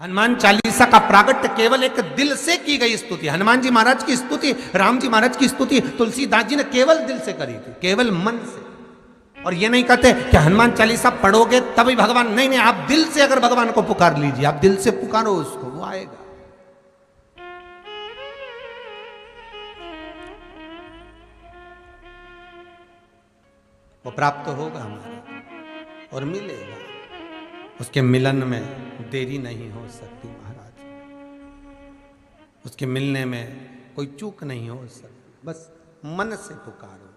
हनुमान चालीसा का प्रागट्य केवल एक दिल से की गई स्तुति। हनुमान जी महाराज की स्तुति, राम जी महाराज की स्तुति तुलसीदास जी ने केवल दिल से करी थी, केवल मन से। और ये नहीं कहते कि हनुमान चालीसा पढ़ोगे तभी भगवान, नहीं नहीं, आप दिल से अगर भगवान को पुकार लीजिए, आप दिल से पुकारो उसको, वो आएगा। वो प्राप्त होगा हमारा और मिलेगा। उसके मिलन में देरी नहीं हो सकती महाराज, उसके मिलने में कोई चूक नहीं हो सकती, बस मन से पुकारो।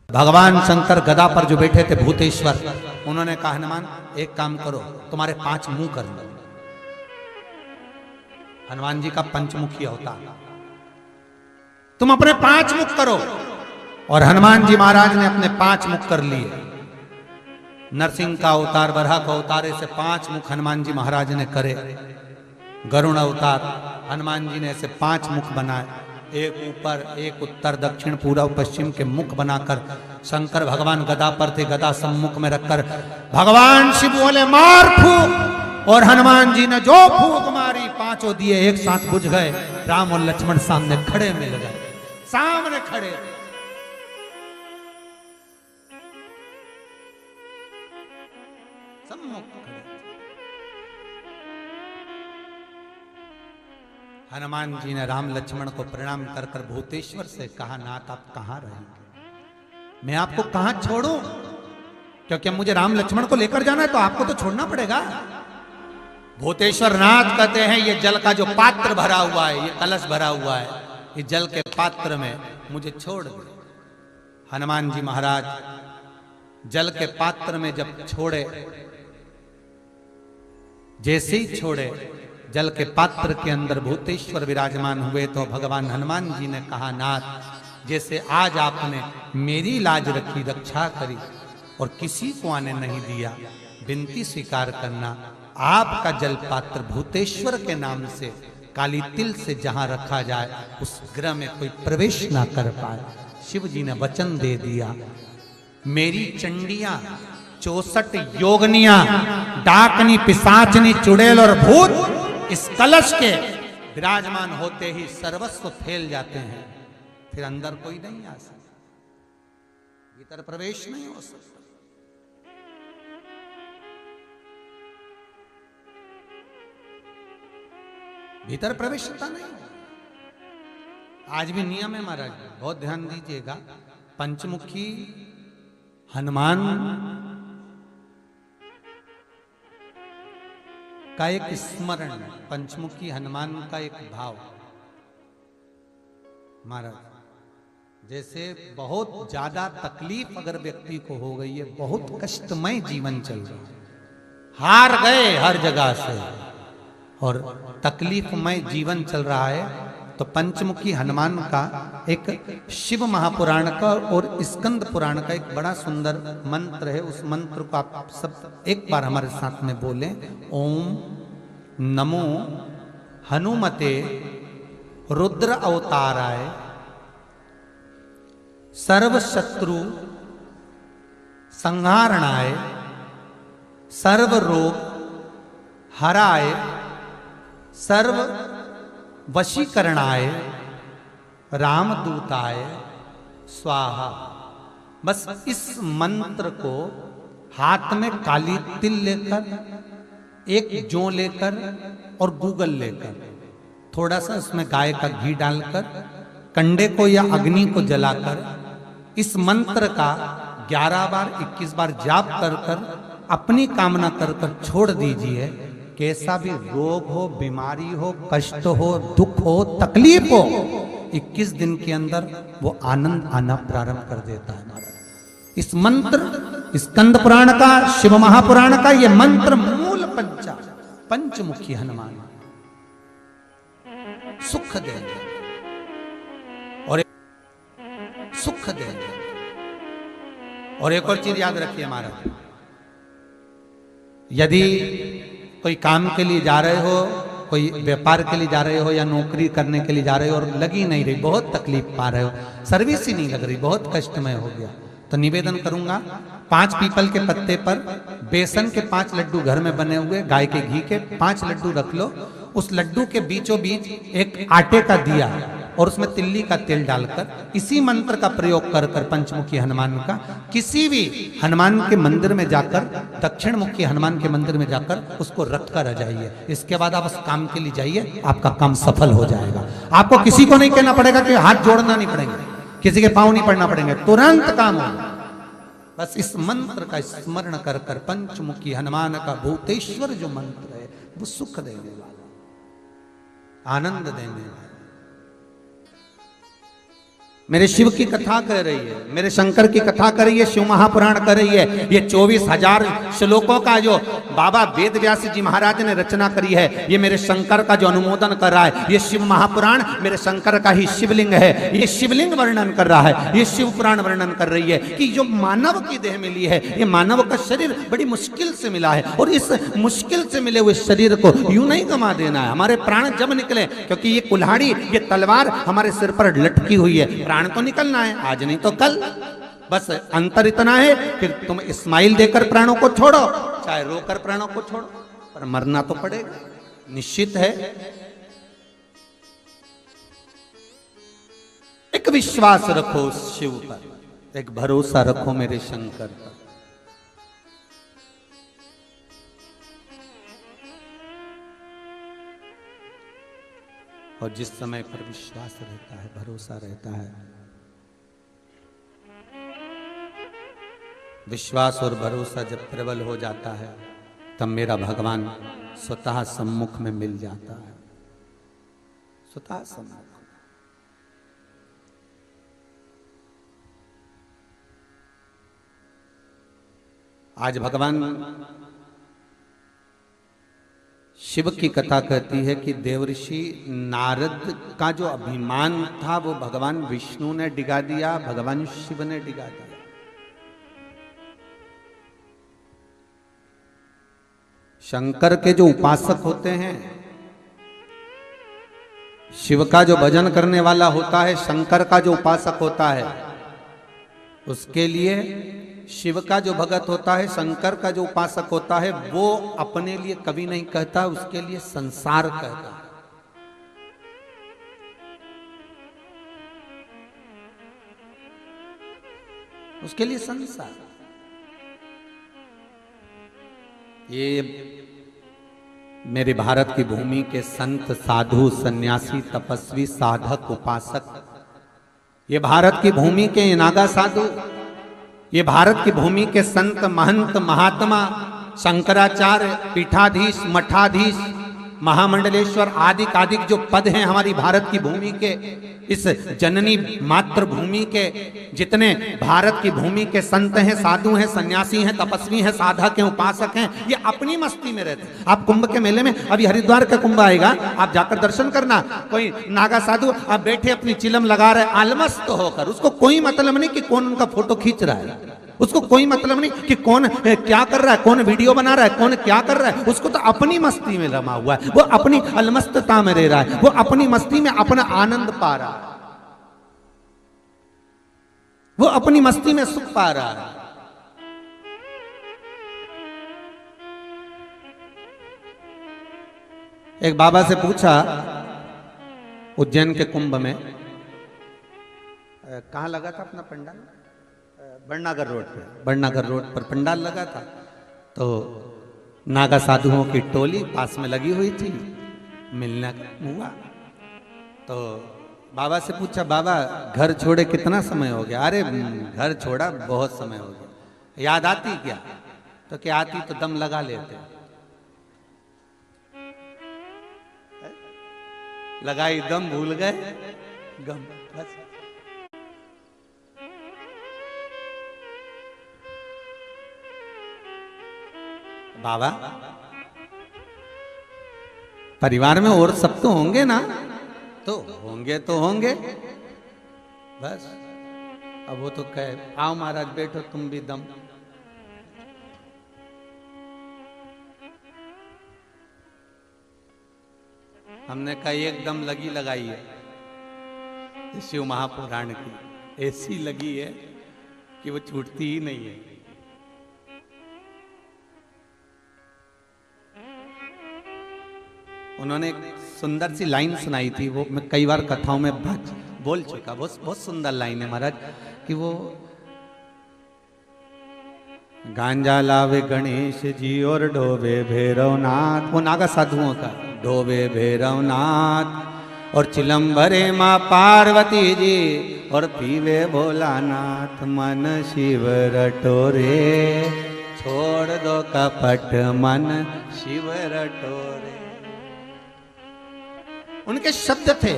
भगवान शंकर गदा पर जो बैठे थे भूतेश्वर, उन्होंने कहा हनुमान एक काम करो, तुम्हारे 5 मुंह कर दो। हनुमान जी का पंचमुखी अवतार, तुम अपने 5 मुख करो। और हनुमान जी महाराज ने अपने 5 मुख कर लिए। नरसिंह का अवतार, वराह का अवतार, ऐसे 5 मुख हनुमान जी महाराज ने करे। गरुण अवतार, हनुमान जी ने ऐसे 5 मुख बनाए, एक ऊपर, एक उत्तर, दक्षिण, पूर्व, पश्चिम के मुख बनाकर शंकर भगवान गदा पर थे, गदा सम्मुख में रखकर भगवान शिव बोले मार फूक, और हनुमान जी ने जो फूक मारी 5 दिए एक साथ बुझ गए। राम और लक्ष्मण सामने खड़े मिल गए, सामने खड़े। हनुमान जी ने राम लक्ष्मण को प्रणाम कर कर भूतेश्वर से कहा, नाथ आप कहां रहेंगे, मैं आपको कहां छोड़ूं, क्योंकि मुझे राम लक्ष्मण को लेकर जाना है तो आपको तो छोड़ना पड़ेगा। भूतेश्वर नाथ कहते हैं ये जल का जो पात्र भरा हुआ है, ये कलश भरा हुआ है, ये जल के पात्र में मुझे छोड़ दे। हनुमान जी महाराज जल के पात्र में जब छोड़े, जैसे ही छोड़े, जल के पात्र के अंदर भूतेश्वर विराजमान हुए तो भगवान हनुमान जी ने कहा, नाथ जैसे आज आपने मेरी लाज रखी, रक्षा करी और किसी को आने नहीं दिया, विनती स्वीकार करना, आपका जल पात्र भूतेश्वर के नाम से काली तिल से जहां रखा जाए उस गृह में कोई प्रवेश ना कर पाए। शिव जी ने वचन दे दिया, मेरी चंडियां 64 योगनियां, डाकनी, पिशाचनी, चुड़ैल और भूत इस कलश के विराजमान होते ही सर्वस्व फैल जाते हैं, फिर अंदर कोई नहीं आ सकता, भीतर प्रवेश नहीं हो सकता। भीतर प्रवेशता नहीं। आज भी नियम है महाराज, बहुत ध्यान दीजिएगा। पंचमुखी हनुमान का एक स्मरण, पंचमुखी हनुमान का एक भाव। महाराज जैसे बहुत ज्यादा तकलीफ अगर व्यक्ति को हो गई है, बहुत कष्टमय जीवन चल रहा है, हार गए हर जगह से और तकलीफमय जीवन चल रहा है, तो पंचमुखी हनुमान का एक शिव महापुराण का और स्कंद पुराण का एक बड़ा सुंदर मंत्र है। उस मंत्र को आप सब एक बार हमारे साथ में बोलें। ओम नमो हनुमते रुद्र अवताराय सर्व शत्रु संहारणाय सर्व रोग हराय सर्व वशीकरणाय रामदूताय स्वाहा। बस इस मंत्र को हाथ में काली तिल लेकर, एक जौ लेकर और गूगल लेकर, थोड़ा सा उसमें गाय का घी डालकर, कंडे को या अग्नि को जलाकर इस मंत्र का 11 बार 21 बार जाप कर कर अपनी कामना कर कर छोड़ दीजिए। कैसा भी रोग हो, बीमारी हो, कष्ट हो, दुख हो, तकलीफ हो, 21 दिन के अंदर वो आनंद आना प्रारंभ कर देता है। इस मंत्र, स्कंद पुराण का, शिव महापुराण का ये मंत्र मूल पंचमुखी हनुमान सुख देंगे और सुख देंगे। और एक और चीज याद रखिए महाराज, यदि कोई काम के लिए जा रहे हो, कोई व्यापार के लिए जा रहे हो या नौकरी करने के लिए जा रहे हो और लगी नहीं रही, बहुत तकलीफ पा रहे हो, सर्विस ही नहीं लग रही, बहुत कष्टमय हो गया, तो निवेदन करूंगा 5 पीपल के पत्ते पर बेसन के 5 लड्डू घर में बने हुए गाय के घी के 5 लड्डू रख लो। उस लड्डू के बीचों बीच एक आटे का दिया और उसमें तिल्ली का तेल डालकर इसी मंत्र का प्रयोग कर कर पंचमुखी हनुमान का किसी भी हनुमान के मंदिर में जाकर, दक्षिण मुखी हनुमान के मंदिर में जाकर उसको रख कर आ जाइए। इसके बाद आप उस काम के लिए जाइए, आपका काम सफल हो जाएगा। आपको किसी को नहीं कहना पड़ेगा कि हाथ जोड़ना नहीं पड़ेंगे, किसी के पांव नहीं पड़ना पड़ेंगे, तुरंत काम होगा। बस इस मंत्र का स्मरण कर कर पंचमुखी हनुमान का भूतेश्वर जो मंत्र है वो सुख देने वाला, आनंद देने वाला। मेरे शिव की कथा कर रही है, मेरे शंकर की कथा कर रही है, शिव महापुराण कर रही है। ये 24,000 श्लोकों का जो बाबा वेद व्यास जी महाराज ने रचना करी है, ये मेरे शंकर का जो अनुमोदन कर रहा है। ये शिव महापुराण मेरे शंकर का ही शिवलिंग है, ये शिवलिंग वर्णन कर रहा है, ये शिव पुराण वर्णन कर रही है कि जो मानव की देह मिली है, ये मानव का शरीर बड़ी मुश्किल से मिला है और इस मुश्किल से मिले हुए शरीर को यूं नहीं गंवा देना है। हमारे प्राण जब निकले, क्योंकि ये कुल्हाड़ी, ये तलवार हमारे सिर पर लटकी हुई है, प्राण तो निकलना है, आज नहीं तो कल। बस अंतर इतना है कि तुम स्माइल देकर प्राणों को छोड़ो, चाहे रोकर प्राणों को छोड़ो, पर मरना तो पड़ेगा, निश्चित है। एक विश्वास रखो शिव पर, एक भरोसा रखो मेरे शंकर पर। और जिस समय पर विश्वास रहता है, भरोसा रहता है, विश्वास और भरोसा जब प्रबल हो जाता है, तब मेरा भगवान स्वतः सम्मुख में मिल जाता है, स्वतः सम्मुख। आज भगवान शिव की कथा कहती है कि देवर्षि नारद का जो अभिमान था वो भगवान विष्णु ने डिगा दिया, भगवान शिव ने डिगा दिया। शंकर के जो उपासक होते हैं, शिव का जो भजन करने वाला होता है, शंकर का जो उपासक होता है, उसके लिए शिव का जो भगत होता है, शंकर का जो उपासक होता है, वो अपने लिए कभी नहीं कहता, उसके लिए संसार कहता है। उसके लिए संसार। ये मेरे भारत की भूमि के संत, साधु, सन्यासी, तपस्वी, साधक, उपासक, ये भारत की भूमि के नागा साधु, ये भारत की भूमि के संत, महंत, महात्मा, शंकराचार्य, पीठाधीश, मठाधीश, महामंडलेश्वर आदि आदि जो पद हैं हमारी भारत की भूमि के, इस जननी मातृभूमि के जितने भारत की भूमि के संत हैं, साधु हैं, सन्यासी हैं, तपस्वी हैं, साधक हैं, उपासक हैं, ये अपनी मस्ती में रहते हैं। आप कुंभ के मेले में, अभी हरिद्वार का कुंभ आएगा, आप जाकर दर्शन करना, कोई नागा साधु आप बैठे अपनी चिलम लगा रहे आलमस्त होकर, उसको कोई मतलब नहीं कि कौन उनका फोटो खींच रहा है, उसको कोई मतलब नहीं कि कौन क्या कर रहा है, कौन वीडियो बना रहा है, कौन क्या कर रहा है, उसको तो अपनी मस्ती में रमा हुआ है, वो अपनी अलमस्तता में रह रहा है, वो अपनी मस्ती में अपना आनंद पा रहा है, वो अपनी मस्ती में सुख पा रहा है। एक बाबा से पूछा उज्जैन के कुंभ में, कहाँ लगा था अपना पंडाल, बड़नागर रोड पे, बड़नागर रोड पर पंडाल लगा था, तो नागा साधुओं की टोली पास में लगी हुई थी, मिलना हुआ, तो बाबा से पूछा, बाबा घर छोड़े कितना समय हो गया? अरे घर छोड़ा बहुत समय हो गया। याद आती क्या? तो क्या आती तो दम लगा लेते, लगाई दम, भूल गए गम, बस। बाबा परिवार में और सब तो होंगे ना, तो होंगे बस। अब वो तो कहे, आओ महाराज बैठो तुम भी दम। हमने कहा एकदम लगी लगाई है शिव महापुराण की, ऐसी लगी है कि वो छूटती ही नहीं है। उन्होंने एक सुंदर सी लाइन सुनाई थी, वो मैं कई बार कथाओं में बोल चुका, बहुत सुंदर लाइन है महाराज, कि वो गांजा लावे गणेश जी और डोबे भैरवनाथ, वो नागा साधुओं का, डोबे भैरवनाथ और चिलम भरे माँ पार्वती जी और पीवे भोलानाथ, मन शिव रटोरे छोड़ दो कपट मन शिव रटोरे। उनके शब्द थे,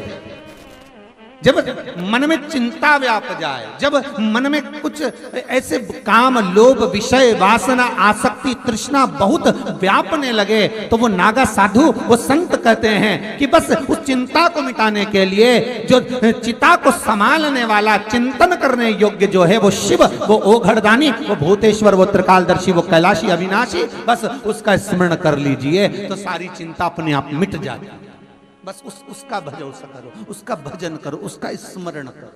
जब मन में चिंता व्याप जाए, जब मन में कुछ ऐसे काम लोभ विषय वासना आसक्ति तृष्णा बहुत व्यापने लगे, तो वो नागा साधु वो संत कहते हैं कि बस उस चिंता को मिटाने के लिए जो चिता को संभालने वाला चिंतन करने योग्य जो है वो शिव, वो ओघड़दानी, वो भूतेश्वर, वो त्रिकालदर्शी, वो कैलाशी अविनाशी, बस उसका स्मरण कर लीजिए तो सारी चिंता अपने आप मिट जाती है। बस उसका भरोसा करो, उसका भजन करो, उसका स्मरण करो,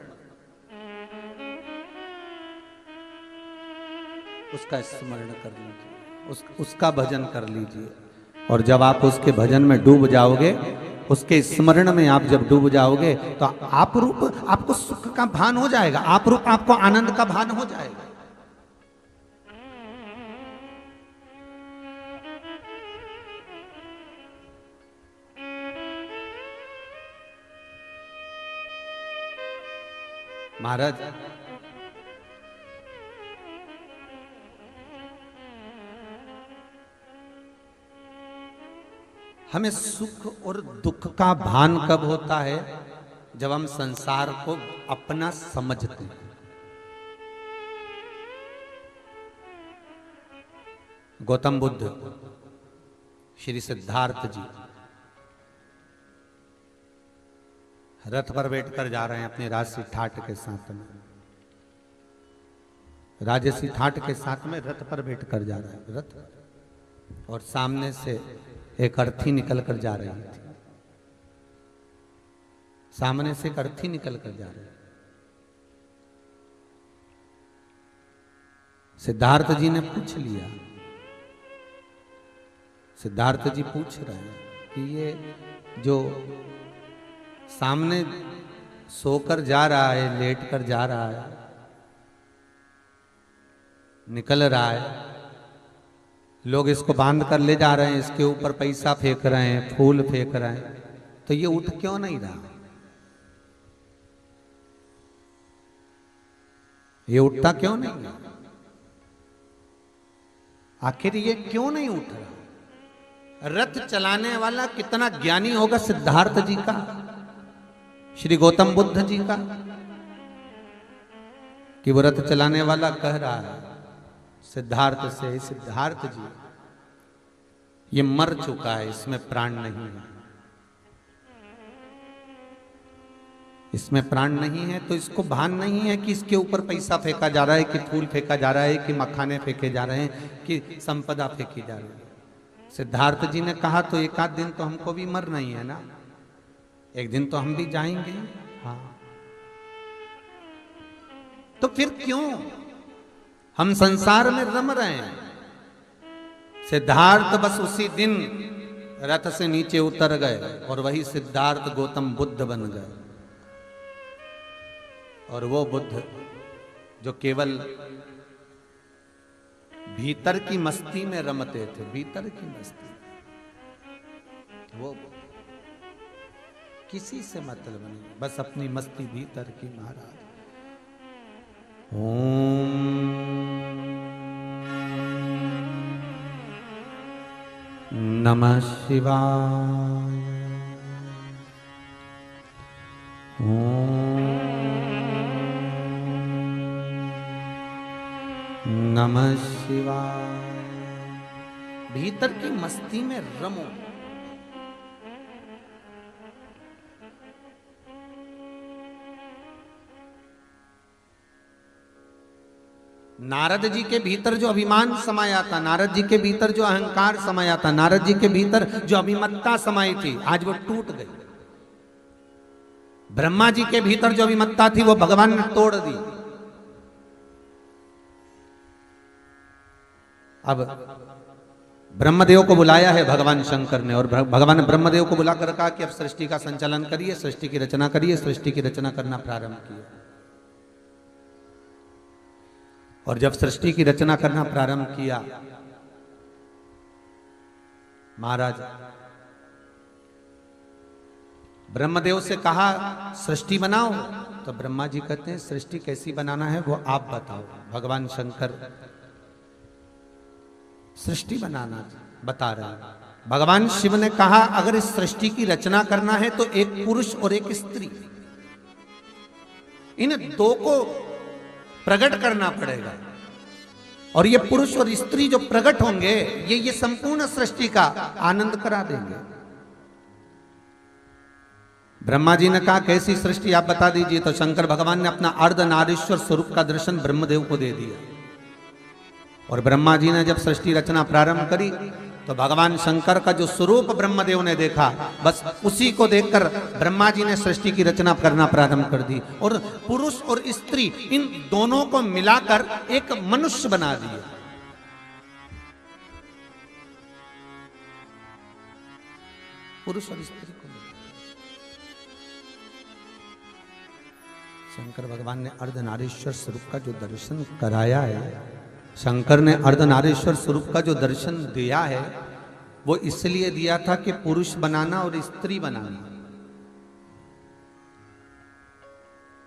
उसका स्मरण कर लीजिए, उसका भजन कर लीजिए। और जब आप उसके भजन में डूब जाओगे, उसके स्मरण में आप जब डूब जाओगे, तो आप रूप आपको सुख का भान हो जाएगा, आप रूप आपको आनंद का भान हो जाएगा। महाराज हमें सुख और दुख का भान कब होता है? जब हम संसार को अपना समझते हैं। गौतम बुद्ध, श्री सिद्धार्थ जी रथ पर बैठकर जा रहे हैं अपने राजसी ठाट के साथ में, राजसी ठाट के साथ में रथ पर बैठकर जा रहे हैं रथ, और सामने से एक अर्थी निकल कर जा रही थी, सामने से एक अर्थी निकल कर जा रही। सिद्धार्थ जी ने पूछ लिया, सिद्धार्थ जी पूछ रहे हैं कि ये जो सामने सोकर जा रहा है, लेट कर जा रहा है, निकल रहा है, लोग इसको बांध कर ले जा रहे हैं, इसके ऊपर पैसा फेंक रहे हैं, फूल फेंक रहे हैं, तो ये उठ क्यों नहीं रहा? ये उठता क्यों नहीं? आखिर ये क्यों नहीं उठ रहा? रथ चलाने वाला कितना ज्ञानी होगा सिद्धार्थ जी का, श्री गौतम बुद्ध जी का, कि वो रथ चलाने वाला कह रहा है सिद्धार्थ से, सिद्धार्थ जी ये मर चुका है, इसमें प्राण नहीं है, इसमें प्राण नहीं है, तो इसको भान नहीं है कि इसके ऊपर पैसा फेंका जा रहा है, कि फूल फेंका जा रहा है, कि मखाने फेंके जा रहे हैं, कि संपदा फेंकी जा रही है। सिद्धार्थ जी ने कहा तो एक आध दिन तो हमको भी मरना ही है ना, एक दिन तो हम भी जाएंगे। हाँ, तो फिर क्यों हम संसार में रम रहे हैं? सिद्धार्थ बस उसी दिन रथ से नीचे उतर गए और वही सिद्धार्थ गौतम बुद्ध बन गए। और वो बुद्ध जो केवल भीतर की मस्ती में रमते थे, भीतर की मस्ती, वो किसी से मतलब नहीं, बस अपनी मस्ती भीतर की महाराज। ओम नमः शिवाय। ओम नमः शिवाय। भीतर की मस्ती में रमो। नारद जी के भीतर जो अभिमान समाया था, नारद जी के भीतर जो अहंकार समाया था, नारद जी के भीतर जो अभिमत्ता समाई थी, आज वो टूट गई। ब्रह्मा जी के भीतर जो अभिमत्ता थी वो भगवान ने तोड़ दी। अब ब्रह्मदेव को बुलाया है भगवान शंकर ने, और भगवान ने ब्रह्मदेव को बुलाकर कहा कि अब सृष्टि का संचालन करिए, सृष्टि की रचना करिए। सृष्टि की रचना करना प्रारंभ किया, और जब सृष्टि की रचना करना प्रारंभ किया, महाराज ब्रह्मदेव से कहा सृष्टि बनाओ, तो ब्रह्मा जी कहते हैं सृष्टि कैसी बनाना है वो आप बताओ। भगवान शंकर सृष्टि बनाना बता रहे हैं। भगवान शिव ने कहा अगर इस सृष्टि की रचना करना है तो एक पुरुष और एक स्त्री, इन दो को प्रकट करना पड़ेगा, और ये पुरुष और स्त्री जो प्रकट होंगे ये संपूर्ण सृष्टि का आनंद करा देंगे। ब्रह्मा जी ने कहा कैसी सृष्टि आप बता दीजिए। तो शंकर भगवान ने अपना अर्धनारीश्वर स्वरूप का दर्शन ब्रह्मदेव को दे दिया, और ब्रह्मा जी ने जब सृष्टि रचना प्रारंभ करी तो भगवान शंकर का जो स्वरूप ब्रह्मदेव ने देखा, बस उसी को देखकर ब्रह्मा जी ने सृष्टि की रचना करना प्रारंभ कर दी, और पुरुष और स्त्री इन दोनों को मिलाकर एक मनुष्य बना दिया। पुरुष और स्त्री को शंकर भगवान ने अर्धनारीश्वर स्वरूप का जो दर्शन कराया है, शंकर ने अर्धनारीश्वर स्वरूप का जो दर्शन दिया है वो इसलिए दिया था कि पुरुष बनाना और स्त्री बनाना।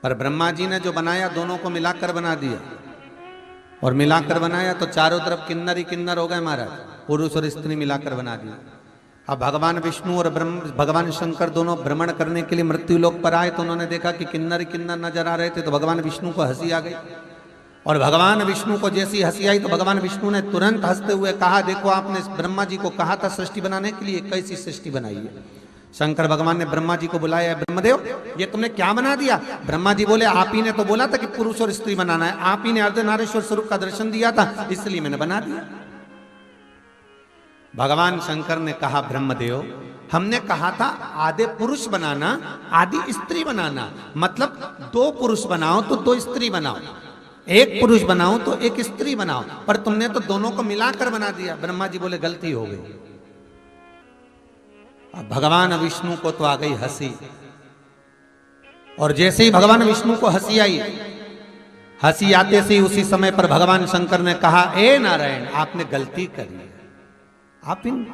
पर ब्रह्मा जी ने जो बनाया दोनों को मिलाकर बना दिया, और मिलाकर बनाया तो चारों तरफ किन्नर ही किन्नर हो गए महाराज, पुरुष और स्त्री मिलाकर बना दिया। अब भगवान विष्णु और भगवान शंकर दोनों भ्रमण करने के लिए मृत्यु लोक पर आए, तो उन्होंने देखा कि किन्नर ही किन्नर नजर आ रहे थे, तो भगवान विष्णु को हंसी आ गई। और भगवान विष्णु को जैसी हंसी आई तो भगवान विष्णु ने तुरंत हंसते हुए कहा देखो आपने ब्रह्मा जी को कहा था सृष्टि बनाने के लिए, कैसी सृष्टि बनाई है। शंकर भगवान ने ब्रह्मा जी को बुलाया, ब्रह्मदेव ये तुमने क्या बना दिया। ब्रह्मा जी बोले आप ही ने तो बोला था कि पुरुष और स्त्री बनाना है, आप ही ने अर्धनारीश्वर स्वरूप का दर्शन दिया था, इसलिए मैंने बना दिया। भगवान शंकर ने कहा ब्रह्मदेव हमने कहा था आधे पुरुष बनाना आधी स्त्री बनाना, मतलब दो पुरुष बनाओ तो दो स्त्री बनाओ, एक पुरुष बनाओ तो एक स्त्री बनाओ, पर तुमने तो दोनों को मिलाकर बना दिया। ब्रह्मा जी बोले गलती हो गई। अब भगवान विष्णु को तो आ गई हंसी, और जैसे ही भगवान विष्णु को हंसी आई, हंसी आते से उसी समय पर भगवान शंकर ने कहा ए नारायण आपने गलती करी है, आप इन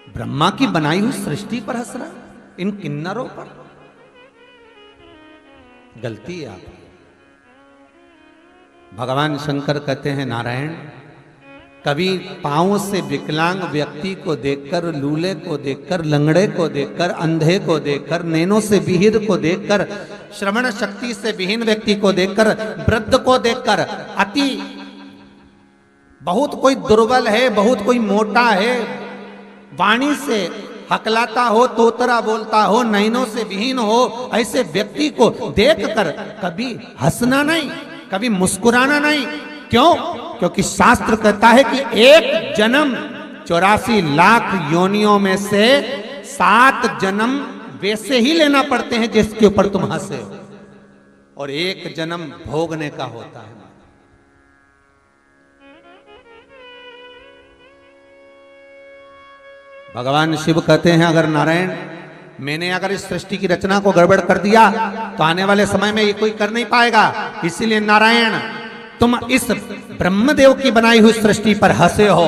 ब्रह्मा की बनाई हुई सृष्टि पर हंस रहा, इन किन्नरों पर, गलती है आपकी। भगवान शंकर कहते हैं नारायण कभी पांव से विकलांग व्यक्ति को देखकर, लूले को देखकर, लंगड़े को देखकर, अंधे को देखकर, नैनों से विहीन को देखकर, श्रवण शक्ति से विहीन व्यक्ति को देखकर, वृद्ध को देखकर, अति बहुत कोई दुर्बल है, बहुत कोई मोटा है, वाणी से हकलाता हो, तोतरा बोलता हो, नैनों से विहीन हो, ऐसे व्यक्ति को देखकर कभी हंसना नहीं, कभी मुस्कुराना नहीं। क्यों? क्योंकि शास्त्र कहता है कि एक जन्म 84 लाख योनियों में से 7 जन्म वैसे ही लेना पड़ते हैं जिसके ऊपर तुम हंसे हो, और एक जन्म भोगने का होता है। भगवान शिव कहते हैं अगर नारायण मैंने अगर इस सृष्टि की रचना को गड़बड़ कर दिया तो आने वाले समय में ये कोई कर नहीं पाएगा, इसीलिए नारायण तुम इस ब्रह्मदेव की बनाई हुई सृष्टि पर हंसे हो,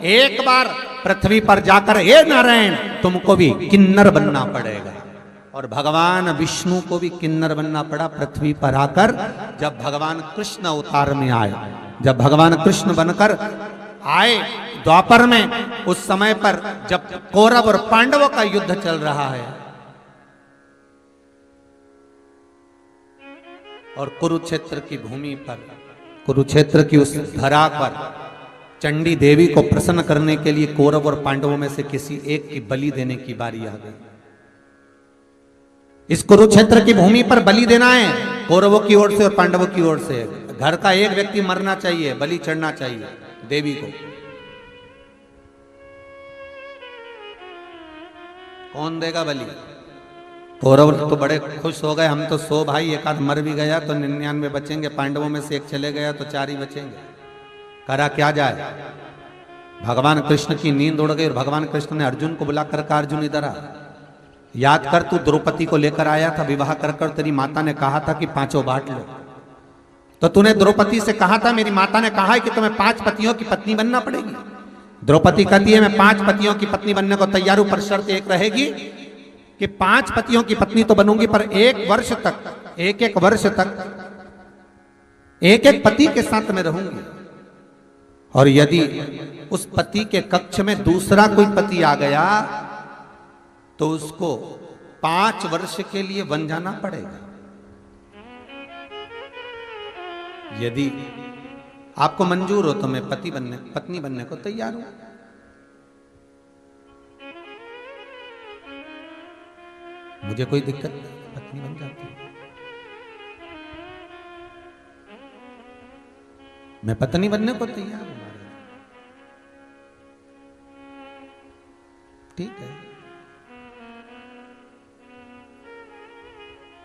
एक बार पृथ्वी पर जाकर हे नारायण तुमको भी किन्नर बनना पड़ेगा। और भगवान विष्णु को भी किन्नर बनना पड़ा पृथ्वी पर आकर, जब भगवान कृष्ण अवतार में आए, जब भगवान कृष्ण बनकर आए द्वापर में, उस समय पर जब कौरव और पांडवों का युद्ध चल रहा है और कुरुक्षेत्र की भूमि पर, कुरुक्षेत्र की उस धरा पर चंडी देवी को प्रसन्न करने के लिए कौरव और पांडवों में से किसी एक की बलि देने की बारी आ गई। इस कुरुक्षेत्र की भूमि पर बलि देना है कौरवों की ओर से और पांडवों की ओर से। घर का एक व्यक्ति मरना चाहिए, बलि चढ़ना चाहिए देवी को। कौन देगा बलि? कौरव तो बड़े खुश हो गए, हम तो 100 भाई, एक आध मर भी गया तो 99 बचेंगे, पांडवों में से एक चले गया तो 4 ही बचेंगे। करा क्या जाए। भगवान कृष्ण की नींद उड़ गई और भगवान कृष्ण ने अर्जुन को बुलाकर कहा, अर्जुन इधर आ, याद कर तू द्रौपदी को लेकर आया था, विवाह कर कर तेरी माता ने कहा था कि पांचों बांट लो। तो तूने द्रौपदी से कहा था, मेरी माता ने कहा है कि तुम्हें 5 पतियों की पत्नी बनना पड़ेगी। द्रौपदी कहती है मैं 5 पतियों की पत्नी बनने को तैयार हूं, पर शर्त एक रहेगी कि 5 पतियों की पत्नी तो बनूंगी, पर 1 वर्ष तक, एक वर्ष तक एक पति के साथ में रहूंगी। और यदि उस पति के कक्ष में दूसरा कोई पति आ गया तो उसको 5 वर्ष के लिए वन जाना पड़ेगा। यदि आपको मंजूर हो तो मैं पत्नी बनने को तैयार हूं। मुझे कोई दिक्कत नहीं, पत्नी बन जाती, मैं पत्नी बनने को तैयार हूं। ठीक है।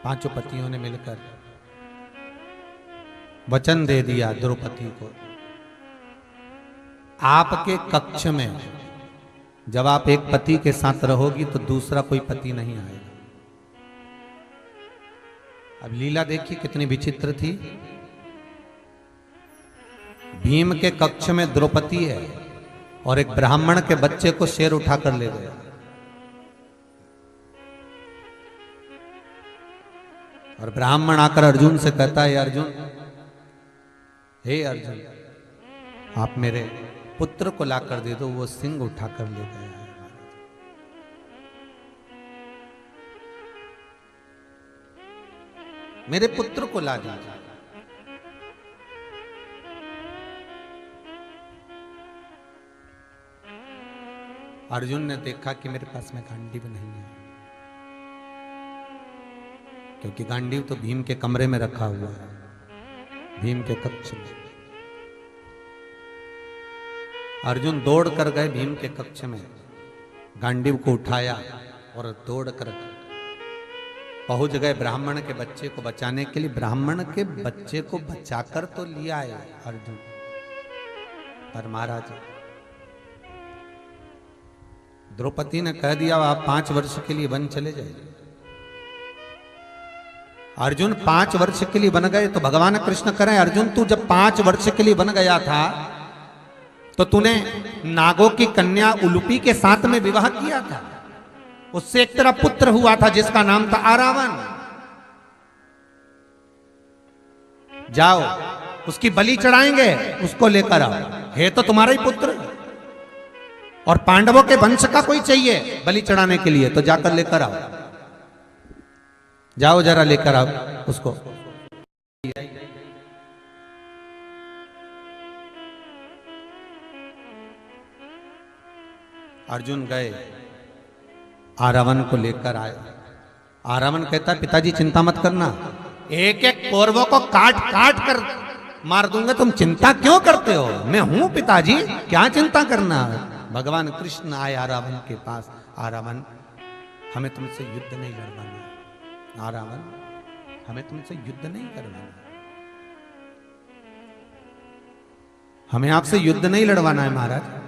5 पतियों ने मिलकर वचन दे दिया द्रौपदी को, आपके कक्ष में जब आप एक पति के साथ रहोगी तो दूसरा कोई पति नहीं आएगा। अब लीला देखिए कितनी विचित्र थी। भीम के कक्ष में द्रौपदी है और एक ब्राह्मण के बच्चे को शेर उठाकर ले गया। और ब्राह्मण आकर अर्जुन से कहता है, अर्जुन, हे अर्जुन, आप मेरे पुत्र को लाकर दे दो, वो सिंह उठाकर ले गया है। मेरे पुत्र को ला दीजिए। अर्जुन ने देखा कि मेरे पास में गांडीव नहीं है, क्योंकि गांडीव तो भीम के कमरे में रखा हुआ है, भीम के कक्ष में। अर्जुन दौड़ कर गए भीम के कक्ष में, गांडीव को उठाया और दौड़ कर पहुंच गए ब्राह्मण के बच्चे को बचाने के लिए। ब्राह्मण के बच्चे को बचाकर तो लिया है अर्जुन, पर महाराज द्रौपदी ने कह दिया आप 5 वर्ष के लिए वन चले जाइए। अर्जुन 5 वर्ष के लिए बन गए तो भगवान कृष्ण करें, अर्जुन तू जब 5 वर्ष के लिए बन गया था तो तूने नागों की कन्या उलूपी के साथ में विवाह किया था, उससे एक तेरा पुत्र हुआ था जिसका नाम था आरावन। जाओ उसकी बलि चढ़ाएंगे, उसको लेकर आओ, है तो तुम्हारा ही पुत्र, और पांडवों के वंश का कोई चाहिए बलि चढ़ाने के लिए तो जाकर लेकर आओ, जाओ जरा लेकर आओ उसको। अर्जुन गए, आरावन को लेकर आए। आरावन कहता पिताजी चिंता मत करना, एक एक कौरवों को काट काट कर मार दूंगा, तुम चिंता क्यों करते हो, मैं हूं पिताजी, क्या चिंता करना। भगवान कृष्ण आए आरावन के पास, आरावन हमें तुमसे युद्ध नहीं लड़वाना, आरावन हमें तुमसे युद्ध नहीं करवाना, हमें आपसे युद्ध नहीं लड़वाना है महाराज।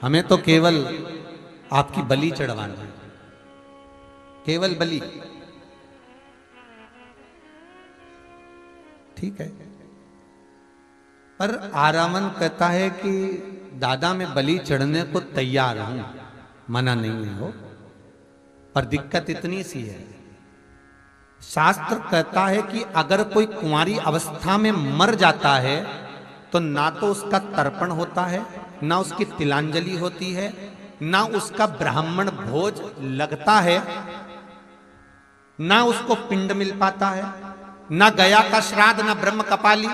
हमें तो केवल आपकी बलि चढ़वाना है, केवल बलि। ठीक है, पर आरावन कहता है कि दादा मैं बलि चढ़ने को तैयार हूं, मना नहीं है वो, पर दिक्कत इतनी सी है, शास्त्र कहता है कि अगर कोई कुंवारी अवस्था में मर जाता है तो ना तो उसका तर्पण होता है, ना उसकी तिलांजलि होती है, ना उसका ब्राह्मण भोज लगता है, ना उसको पिंड मिल पाता है, ना गया का श्राद्ध, ना ब्रह्म कपाली।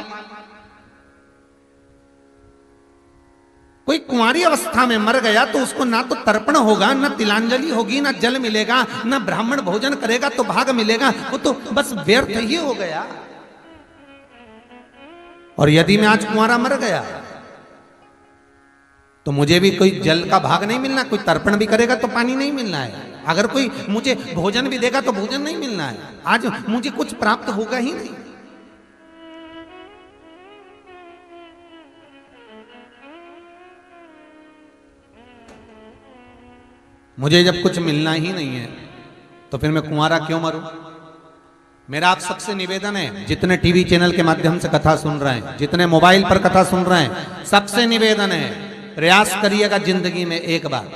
कोई कुंवारी अवस्था में मर गया तो उसको ना तो तर्पण होगा, ना तिलांजलि होगी, ना जल मिलेगा, ना ब्राह्मण भोजन करेगा तो भाग मिलेगा, वो तो बस व्यर्थ ही हो गया। और यदि मैं आज कुंवारा मर गया तो मुझे भी कोई जल का भाग नहीं मिलना, कोई तर्पण भी करेगा तो पानी नहीं मिलना है। अगर कोई मुझे भोजन भी देगा तो भोजन नहीं मिलना है, आज मुझे कुछ प्राप्त होगा ही नहीं। मुझे जब कुछ मिलना ही नहीं है तो फिर मैं कुंवारा क्यों मरूं? मेरा आप सबसे निवेदन है, जितने टीवी चैनल के माध्यम से कथा सुन रहे हैं, जितने मोबाइल पर कथा सुन रहे हैं, सबसे निवेदन है, प्रयास करिएगा जिंदगी में एक बार।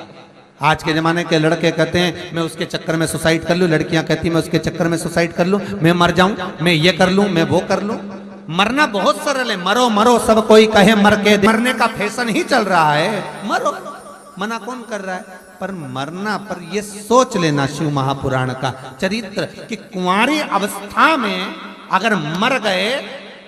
आज के जमाने के लड़के कहते हैं मैं उसके चक्कर में सुसाइड कर लूं, लड़कियां कहती मैं उसके चक्कर में सुसाइड कर लूं, मैं मर जाऊं, मैं ये कर लूं, मैं वो कर लूं। मरना बहुत सरल है, मरो मरो सब कोई कहे मर के, मरने का फैशन ही चल रहा है, मरो, मना कौन कर रहा है? पर मरना पर ये सोच लेना शिव महापुराण का चरित्र कि कुंवारी अवस्था में अगर मर गए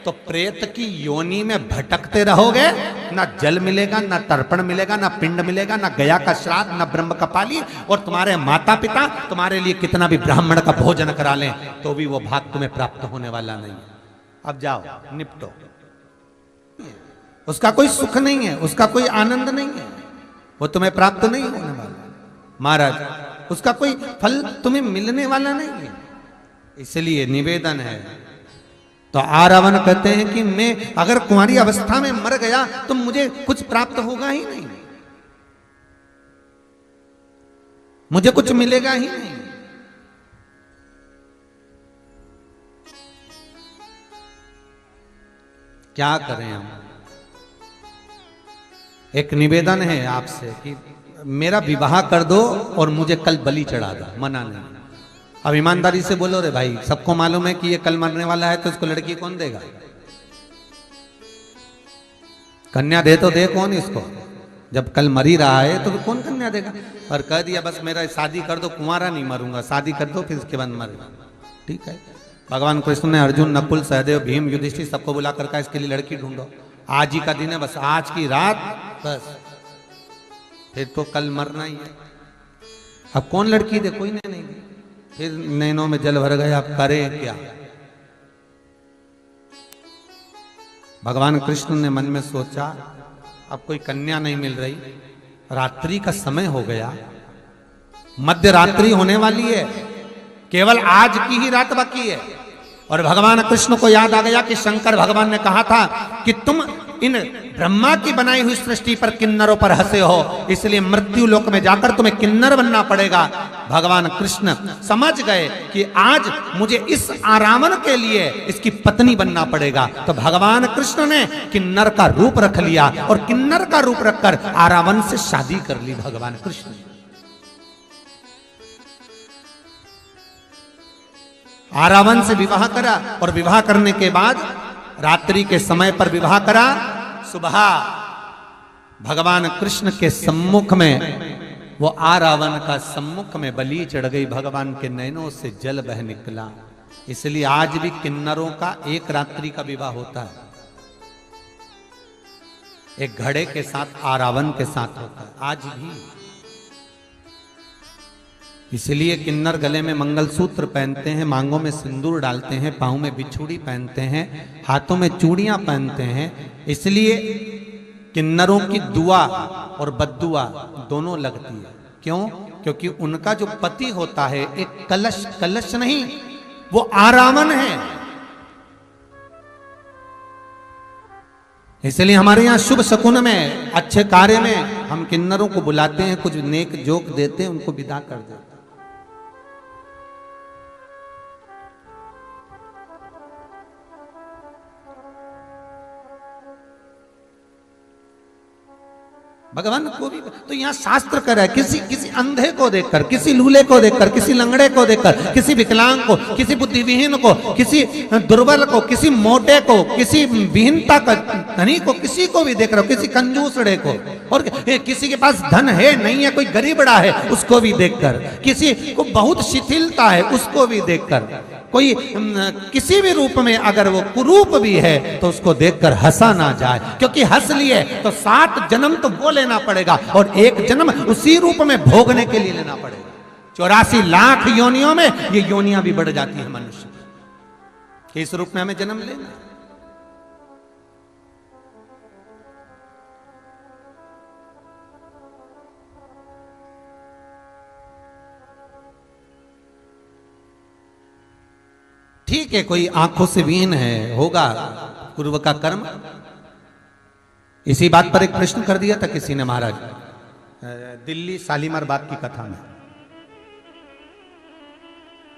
तो प्रेत की योनि में भटकते रहोगे, ना जल मिलेगा, ना तर्पण मिलेगा, ना पिंड मिलेगा, ना गया का श्राद्ध, ना ब्रह्म कपाली, और तुम्हारे माता पिता तुम्हारे लिए कितना भी ब्राह्मण का भोजन करा लें तो भी वो भाग तुम्हें प्राप्त होने वाला नहीं। अब जाओ निपटो, उसका कोई सुख नहीं है, उसका कोई आनंद नहीं है, वो तुम्हें प्राप्त नहीं होने वाला महाराज, उसका कोई फल तुम्हें मिलने वाला नहीं है। इसलिए निवेदन है। तो आरावण कहते हैं कि मैं अगर कुंवारी अवस्था में मर गया तो मुझे कुछ प्राप्त होगा ही नहीं, मुझे कुछ मिलेगा ही नहीं। क्या करें हम? एक निवेदन है आपसे कि मेरा विवाह कर दो और मुझे कल बलि चढ़ा दो, मना नहीं। अब ईमानदारी से बोलो रे भाई, सबको मालूम है कि ये कल मरने वाला है तो इसको लड़की कौन देगा? कन्या दे तो दे कौन इसको, जब कल मर ही रहा है तो कौन कन्या देगा? और कह दिया बस मेरा शादी कर दो, कुंवारा नहीं मरूंगा, शादी कर दो फिर इसके बाद मरेगा। ठीक है, भगवान कृष्ण ने अर्जुन, नकुल, सहदेव, भीम, युधिष्ठिर सबको बुला कर कहा इसके लिए लड़की ढूंढो, आज ही का दिन है, बस आज की रात, बस फिर तो कल मरना ही है। अब कौन लड़की दे? कोई नहीं दी। फिर नैनों में जल भर गए, अब करें क्या? भगवान कृष्ण ने मन में सोचा अब कोई कन्या नहीं मिल रही, रात्रि का समय हो गया, मध्य रात्रि होने वाली है, केवल आज की ही रात बाकी है। और भगवान कृष्ण को याद आ गया कि शंकर भगवान ने कहा था कि तुम इन ब्रह्मा की बनाई हुई सृष्टि पर किन्नरों पर हंसे हो, इसलिए मृत्यु लोक में जाकर तुम्हें किन्नर बनना पड़ेगा। भगवान कृष्ण समझ गए कि आज मुझे इस आरावण के लिए इसकी पत्नी बनना पड़ेगा, तो भगवान कृष्ण ने किन्नर का रूप रख लिया और किन्नर का रूप रखकर आरावण से शादी कर ली भगवान कृष्ण। आरावण से विवाह करा और विवाह करने के बाद रात्रि के समय पर विवाह करा, सुबह भगवान कृष्ण के सम्मुख में वो आरावण का सम्मुख में बलि चढ़ गई, भगवान के नैनों से जल बह निकला। इसलिए आज भी किन्नरों का एक रात्रि का विवाह होता है, एक घड़े के साथ आरावण के साथ होता है आज भी। इसलिए किन्नर गले में मंगलसूत्र पहनते हैं, मांगों में सिंदूर डालते हैं, पांव में बिछुड़ी पहनते हैं, हाथों में चूड़ियां पहनते हैं। इसलिए किन्नरों की दुआ और बद्दुआ दोनों लगती है। क्यों? क्योंकि उनका जो पति होता है एक कलश, कलश नहीं, वो आरावण है। इसलिए हमारे यहाँ शुभ शकुन में, अच्छे कार्य में हम किन्नरों को बुलाते हैं, कुछ नेक जोक देते हैं, उनको विदा कर देते हैं। भगवान को भी तो यहाँ शास्त्र कर है, किसी अंधे को देखकर, किसी लूले को देखकर, किसी लंगड़े को देखकर, किसी विकलांग को, किसी बुद्धिविहीन को, किसी दुर्बल को, किसी मोटे को, किसी विहीनता का धनी को, किसी को भी देख रहे हो, किसी कंजूसड़े को, और किसी के पास धन है नहीं है, कोई गरीबड़ा है उसको भी देखकर, किसी को बहुत शिथिलता है उसको भी देखकर, कोई किसी भी रूप में अगर वो कुरूप भी है तो उसको देखकर हंसा ना जाए, क्योंकि हंस लिए तो 7 जन्म तो वो लेना पड़ेगा और एक जन्म उसी रूप में भोगने के लिए लेना पड़ेगा। 84 लाख योनियों में ये योनियां भी बढ़ जाती है मनुष्य की, इस रूप में हमें जन्म लेना है। ठीक है, कोई आंखों से वीन है, होगा पूर्व का कर्म। इसी बात पर एक प्रश्न कर दिया था किसी ने महाराज, दिल्ली शालीमार बाग की कथा में,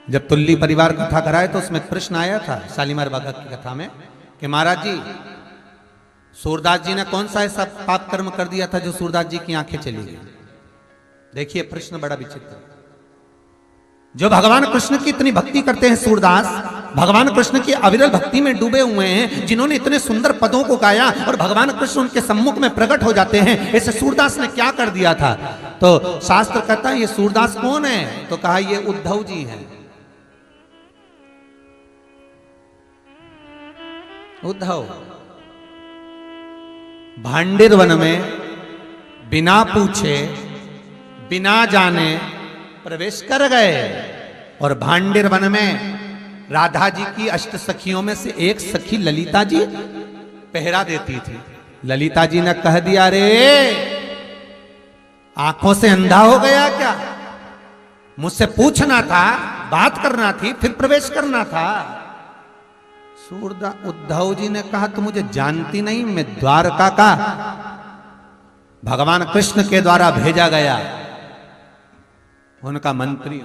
जब तुल्ली परिवार कथा कराए तो उसमें एक प्रश्न आया था शालीमार बाग की कथा में कि महाराज जी, सूरदास जी ने कौन सा ऐसा पाप कर्म कर दिया था जो सूरदास जी की आंखें चली गई। देखिए प्रश्न बड़ा विचित्र, जो भगवान कृष्ण की इतनी भक्ति करते हैं सूरदास, भगवान कृष्ण की अविरल भक्ति में डूबे हुए हैं, जिन्होंने इतने सुंदर पदों को गाया और भगवान कृष्ण उनके सम्मुख में प्रकट हो जाते हैं, ऐसे सूरदास ने क्या कर दिया था। तो शास्त्र कहता है ये सूरदास कौन है, तो कहा ये उद्धव जी हैं। उद्धव भांडिर वन में बिना पूछे बिना जाने प्रवेश कर गए, और भांडिर वन में राधा जी की अष्ट सखियों में से एक सखी ललिता जी पहरा देती थी। ललिता जी ने कह दिया, रे आंखों से अंधा हो गया क्या, मुझसे पूछना था, बात करना थी, फिर प्रवेश करना था। उद्धव जी ने कहा, तू मुझे जानती नहीं, मैं द्वारका का भगवान कृष्ण के द्वारा भेजा गया उनका मंत्री,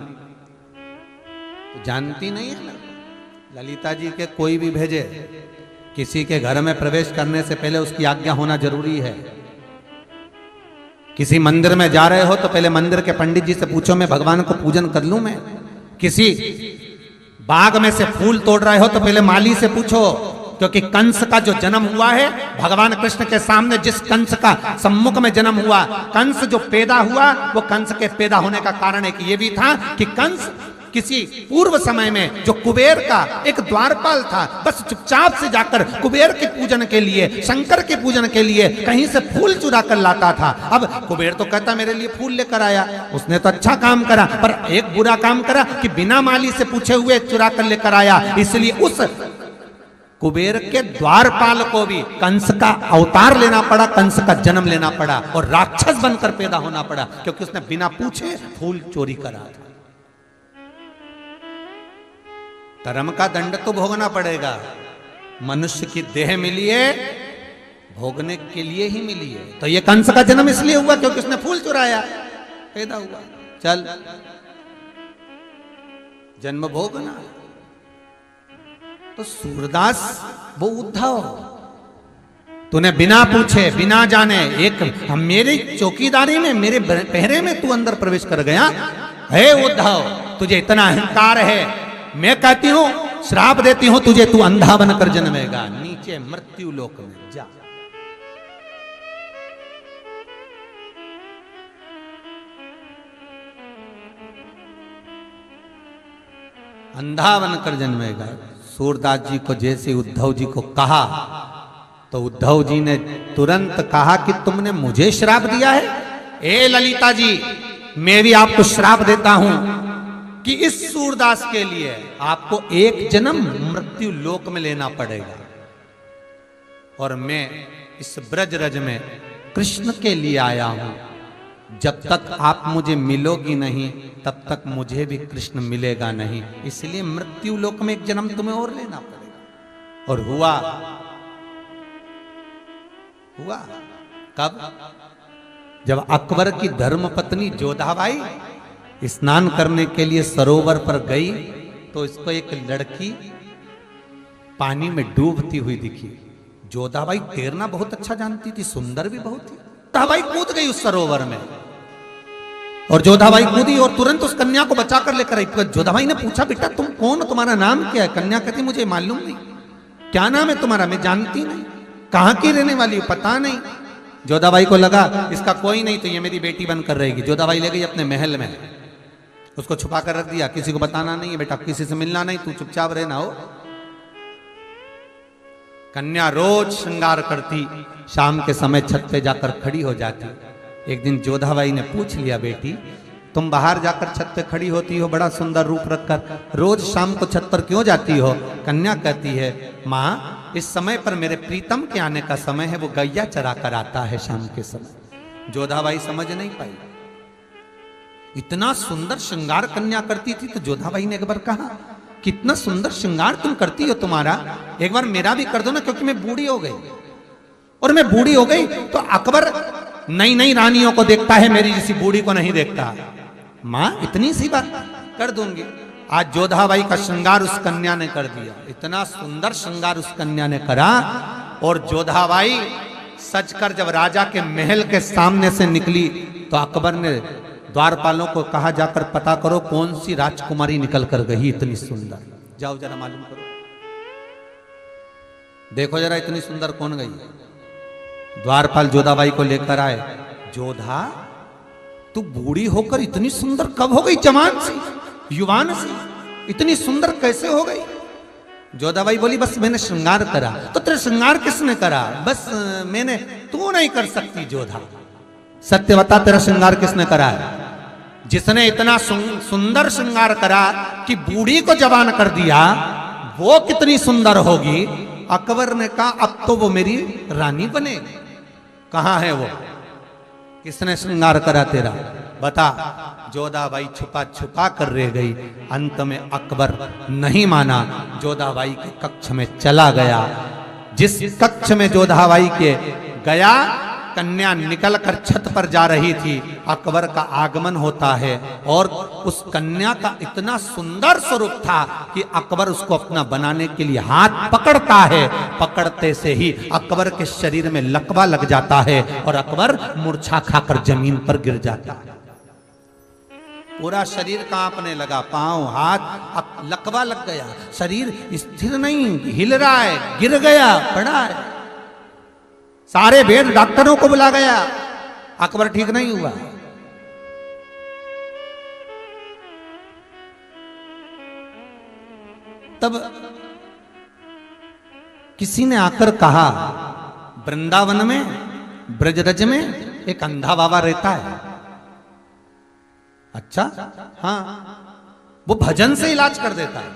तो जानती नहीं है ना। ललिता जी के कोई भी भेजे, किसी के घर में प्रवेश करने से पहले उसकी आज्ञा होना जरूरी है। किसी मंदिर में जा रहे हो तो पहले मंदिर के पंडित जी से पूछो, मैं भगवान को पूजन कर लूं मैं। किसी बाग में से फूल तोड़ रहे हो तो पहले माली से पूछो, क्योंकि कंस का जो जन्म हुआ है भगवान कृष्ण के सामने, जिस कंस का सम्मुख में जन्म हुआ, कंस जो पैदा हुआ वो कंस के पैदा होने का कारण एक ये भी था कि कंस किसी पूर्व समय में जो कुबेर का एक द्वारपाल था, बस चुपचाप से जाकर कुबेर के पूजन के लिए, शंकर के पूजन के लिए कहीं से फूल चुरा कर लाता था। अब कुबेर तो कहता मेरे लिए फूल लेकर आया, उसने तो अच्छा काम करा, पर एक बुरा काम करा कि बिना माली से पूछे हुए चुरा कर लेकर आया। इसलिए उस कुबेर के द्वारपाल को भी कंस का अवतार लेना पड़ा, कंस का जन्म लेना पड़ा और राक्षस बनकर पैदा होना पड़ा, क्योंकि उसने बिना पूछे फूल चोरी करा था। धर्म का दंड तो भोगना पड़ेगा, मनुष्य की देह मिली है भोगने के लिए ही मिली है। तो ये कंस का जन्म इसलिए हुआ क्योंकि उसने फूल चुराया, पैदा हुआ, चल जन्म भोगना। तो सूरदास वो उद्धव, तूने बिना पूछे बिना जाने, एक मेरी चौकीदारी में, मेरे पहरे में तू अंदर प्रवेश कर गया। हे उद्धव, तुझे इतना अहंकार है, मैं कहती हूं, श्राप देती हूं तुझे, तू अंधा बनकर जन्मेगा, नीचे मृत्यु लोक में जा। अंधा बनकर जन्मेगा। सूरदास जी को जैसे उद्धव जी को कहा तो उद्धव जी ने तुरंत कहा कि तुमने मुझे श्राप दिया है। ए ललिता जी, मैं भी आपको श्राप देता हूं कि इस सूरदास के लिए आपको एक जन्म मृत्यु लोक में लेना पड़ेगा, और मैं इस ब्रज रज में कृष्ण के लिए आया हूं। जब तक आप मुझे मिलोगी नहीं तब तक मुझे भी कृष्ण मिलेगा नहीं, इसलिए मृत्यु लोक में एक जन्म तुम्हें और लेना पड़ेगा। और हुआ कब? जब अकबर की धर्मपत्नी जोधाबाई स्नान करने के लिए सरोवर पर गई तो इसको एक लड़की पानी में डूबती हुई दिखी। जोधाबाई तैरना बहुत अच्छा जानती थी, सुंदर भी बहुत थी। जोधाबाई कूद गई उस सरोवर में, और जोधाबाई कूदी और तुरंत उस कन्या को बचा कर लेकर आई। जोधाबाई ने पूछा, बेटा तुम कौन, तुम्हारा नाम क्या है? कन्या कहती, मुझे मालूम नहीं। क्या नाम है तुम्हारा? मैं जानती नहीं। कहाँ की रहने वाली हो? पता नहीं। जोधाबाई को लगा इसका कोई नहीं तो ये मेरी बेटी बनकर रहेगी। जोधाबाई ले गई अपने महल में, उसको छुपा कर रख दिया, किसी को बताना नहीं है बेटा, किसी से मिलना नहीं, तू चुपचाप रहना हो। कन्या रोज श्रृंगार करती, शाम के समय छत पे जाकर खड़ी हो जाती। एक दिन जोधाबाई ने पूछ लिया, बेटी तुम बाहर जाकर छत पे खड़ी होती हो बड़ा सुंदर रूप रखकर, रोज शाम को छत पर क्यों जाती हो? कन्या कहती है, माँ इस समय पर मेरे प्रीतम के आने का समय है, वो गैया चरा कर आता है शाम के समय। जोधाबाई समझ नहीं पाई, इतना सुंदर श्रृंगार कन्या करती थी। तो जोधाबाई ने एक बार कहा, कितना सुंदर श्रृंगार तुम करती हो तुम्हारा, एक बार मेरा भी कर दो ना, क्योंकि मैं बूढ़ी हो गई। और मैं बूढ़ी हो गई तो अकबर नई नई रानियों को देखता है, मेरी जैसी बूढ़ी को नहीं देखता। मां इतनी सी बात कर दूंगी। आज जोधाबाई का श्रृंगार उस कन्या ने कर दिया, इतना सुंदर श्रृंगार उस कन्या ने करा। और जोधाबाई सजकर जब राजा के महल के सामने से निकली तो अकबर ने द्वारपालों को कहा, जाकर पता करो कौन सी राजकुमारी निकल कर गई इतनी सुंदर, जाओ जरा मालूम करो, देखो जरा इतनी सुंदर कौन गई। द्वारपाल जोधाबाई को लेकर आए। जोधा, तू बूढ़ी होकर इतनी सुंदर कब हो गई? जवान सी, युवान सी, इतनी सुंदर कैसे हो गई? जोधाबाई बोली, बस मैंने श्रृंगार करा। तो तेरा श्रृंगार किसने करा? बस मैंने, तू नहीं कर सकती जोधा, सत्य बता तेरा श्रृंगार किसने करा है? जिसने इतना सुंदर श्रृंगार करा कि बूढ़ी को जवान कर दिया, वो कितनी सुंदर होगी? अकबर ने कहा, अब तो वो मेरी रानी बनेगी। कहां है वो? किसने श्रृंगार करा तेरा? बता। जोधाबाई छुपा छुपा कर रह गई। अंत में अकबर नहीं माना, जोधाबाई के कक्ष में चला गया। जिस कक्ष में जोधाबाई के गया, कन्या निकलकर छत पर जा रही थी। अकबर का आगमन होता है और उस कन्या का इतना सुंदर स्वरूप था कि अकबर उसको अपना बनाने के लिए हाथ पकड़ता है। पकड़ते से ही अकबर के शरीर में लकवा लग जाता है और अकबर मूर्छा खाकर जमीन पर गिर जाता है। पूरा शरीर कांपने लगा, पांव हाथ, लकवा लग गया, शरीर स्थिर नहीं, हिल रहा है, गिर गया, पड़ा है। सारे वेद डॉक्टरों को बुला गया, अकबर ठीक नहीं हुआ। तब किसी ने आकर कहा, वृंदावन में, ब्रजरज में एक अंधा बाबा रहता है। अच्छा, हाँ, वो भजन से इलाज कर देता है।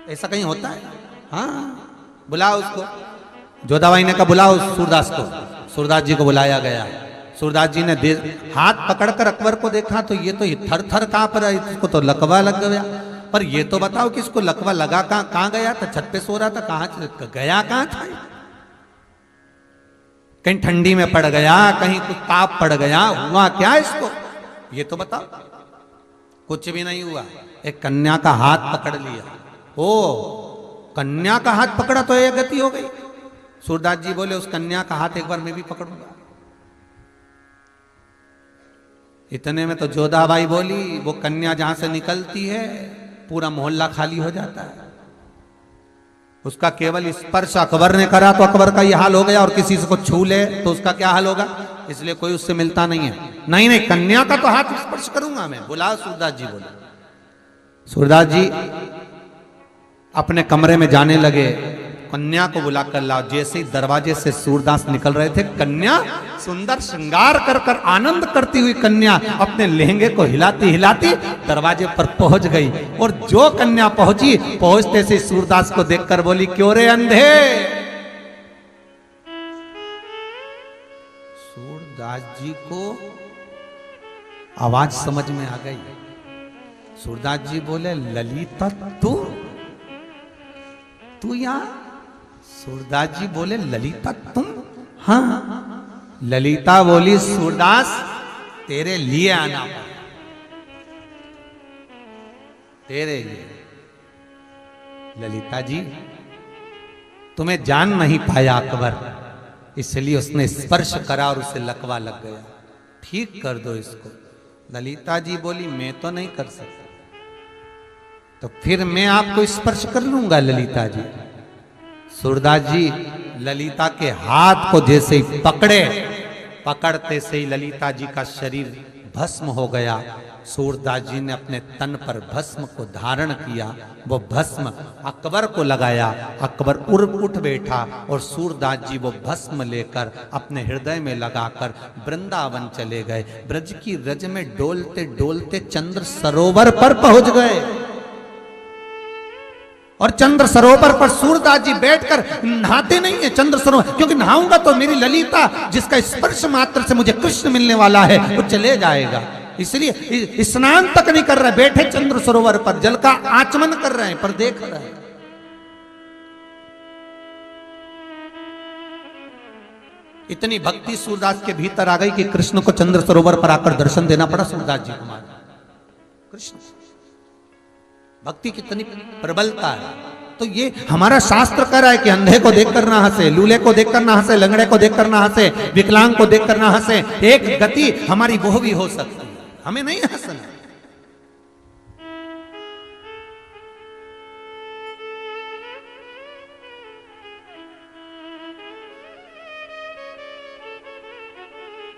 ऐसा कहीं होता है? हाँ, बुलाओ उसको। जोधाबाई ने कहा, बुलाओ सूरदास को। सूरदास जी को बुलाया गया। सूरदास जी ने हाथ पकड़कर अकबर को देखा तो ये तो थर थर कांप रहा है, इसको तो लकवा लग गया। पर ये तो बताओ कि इसको लकवा लगा कहां गया था? छत पे सो रहा था, कहां गया, कहां था? कहीं ठंडी में पड़ गया, कहीं कुछ ताप पड़ गया, हुआ क्या इसको? ये तो बताओ। कुछ भी नहीं हुआ। एक कन्या का हाथ पकड़ लिया। ओ, कन्या का हाथ पकड़ा तो ये गति हो गई। सूरदास जी बोले, उस कन्या का हाथ एक बार मैं भी पकड़ूंगा। इतने में तो जोधाबाई बोली, वो कन्या जहां से निकलती है पूरा मोहल्ला खाली हो जाता है। उसका केवल स्पर्श अकबर ने करा तो अकबर का यह हाल हो गया, और किसी से को छू ले तो उसका क्या हाल होगा? इसलिए कोई उससे मिलता नहीं है। नहीं नहीं, कन्या का तो हाथ स्पर्श करूंगा मैं। बुलाओ सूरदास जी। बोले सूरदास जी अपने कमरे में जाने लगे, कन्या को बुला कर लाओ। जैसे ही दरवाजे से सूरदास निकल रहे थे, कन्या सुंदर श्रृंगार कर कर आनंद करती हुई कन्या अपने लहंगे को हिलाती हिलाती दरवाजे पर पहुंच गई। और जो कन्या पहुंची, पहुंचते से सूरदास को देखकर बोली, क्यों रे अंधे? सूरदास जी को आवाज समझ में आ गई। सूरदास जी बोले, ललिता तू यहां? सूरदास जी बोले, ललिता तुम? हाँ। ललिता बोली, सूरदास तेरे लिए आना पड़ा, तेरे लिए। ललिता जी, तुम्हें जान नहीं पाया अकबर, इसलिए उसने स्पर्श करा और उसे लकवा लग गया। ठीक कर दो इसको। ललिता जी बोली, मैं तो नहीं कर सकता। तो फिर मैं आपको स्पर्श कर लूंगा ललिता जी। सूरदास जी ललिता के हाथ को जैसे ही पकड़े, पकड़ते से ही ललिता जी का शरीर भस्म हो गया। सूरदास जी ने अपने तन पर भस्म को धारण किया, वो भस्म अकबर को लगाया। अकबर उठ बैठा और सूरदास जी वो भस्म लेकर अपने हृदय में लगाकर वृंदावन चले गए। ब्रज की रज में डोलते डोलते चंद्र सरोवर पर पहुंच गए। और चंद्र सरोवर पर सूरदास जी बैठकर नहाते नहीं है चंद्र सरोवर, क्योंकि नहाऊंगा तो मेरी ललिता जिसका स्पर्श मात्र से मुझे कृष्ण मिलने वाला है वो चले जाएगा। इसलिए स्नान तक नहीं कर रहे, बैठे चंद्र सरोवर पर जल का आचमन कर रहे हैं, पर देख रहे हैं। इतनी भक्ति सूरदास के भीतर आ गई कि कृष्ण को चंद्र सरोवर पर आकर दर्शन देना पड़ा सूरदास जी को। कृष्ण भक्ति कितनी प्रबलता है। तो ये हमारा शास्त्र कह रहा है कि अंधे को देखकर ना हंसे, लूले को देखकर ना हंसे, लंगड़े को देखकर ना हंसे, विकलांग को देखकर ना हंसे। एक गति हमारी वो भी हो सकती है, हमें नहीं हंसना।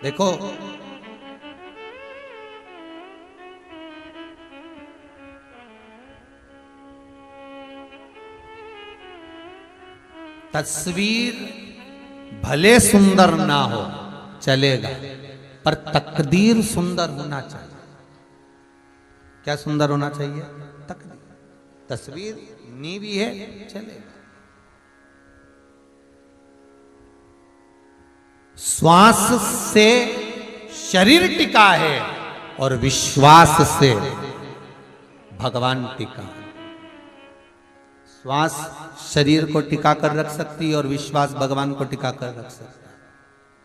देखो तस्वीर भले सुंदर ना हो चलेगा, पर तकदीर सुंदर होना चाहिए। क्या सुंदर होना चाहिए? तकदीर। तस्वीर नीवी है चलेगा। श्वास से शरीर टिका है और विश्वास से भगवान टिका। श्वास शरीर को टिका कर रख सकती है और विश्वास भगवान को टिका कर रख सकता है।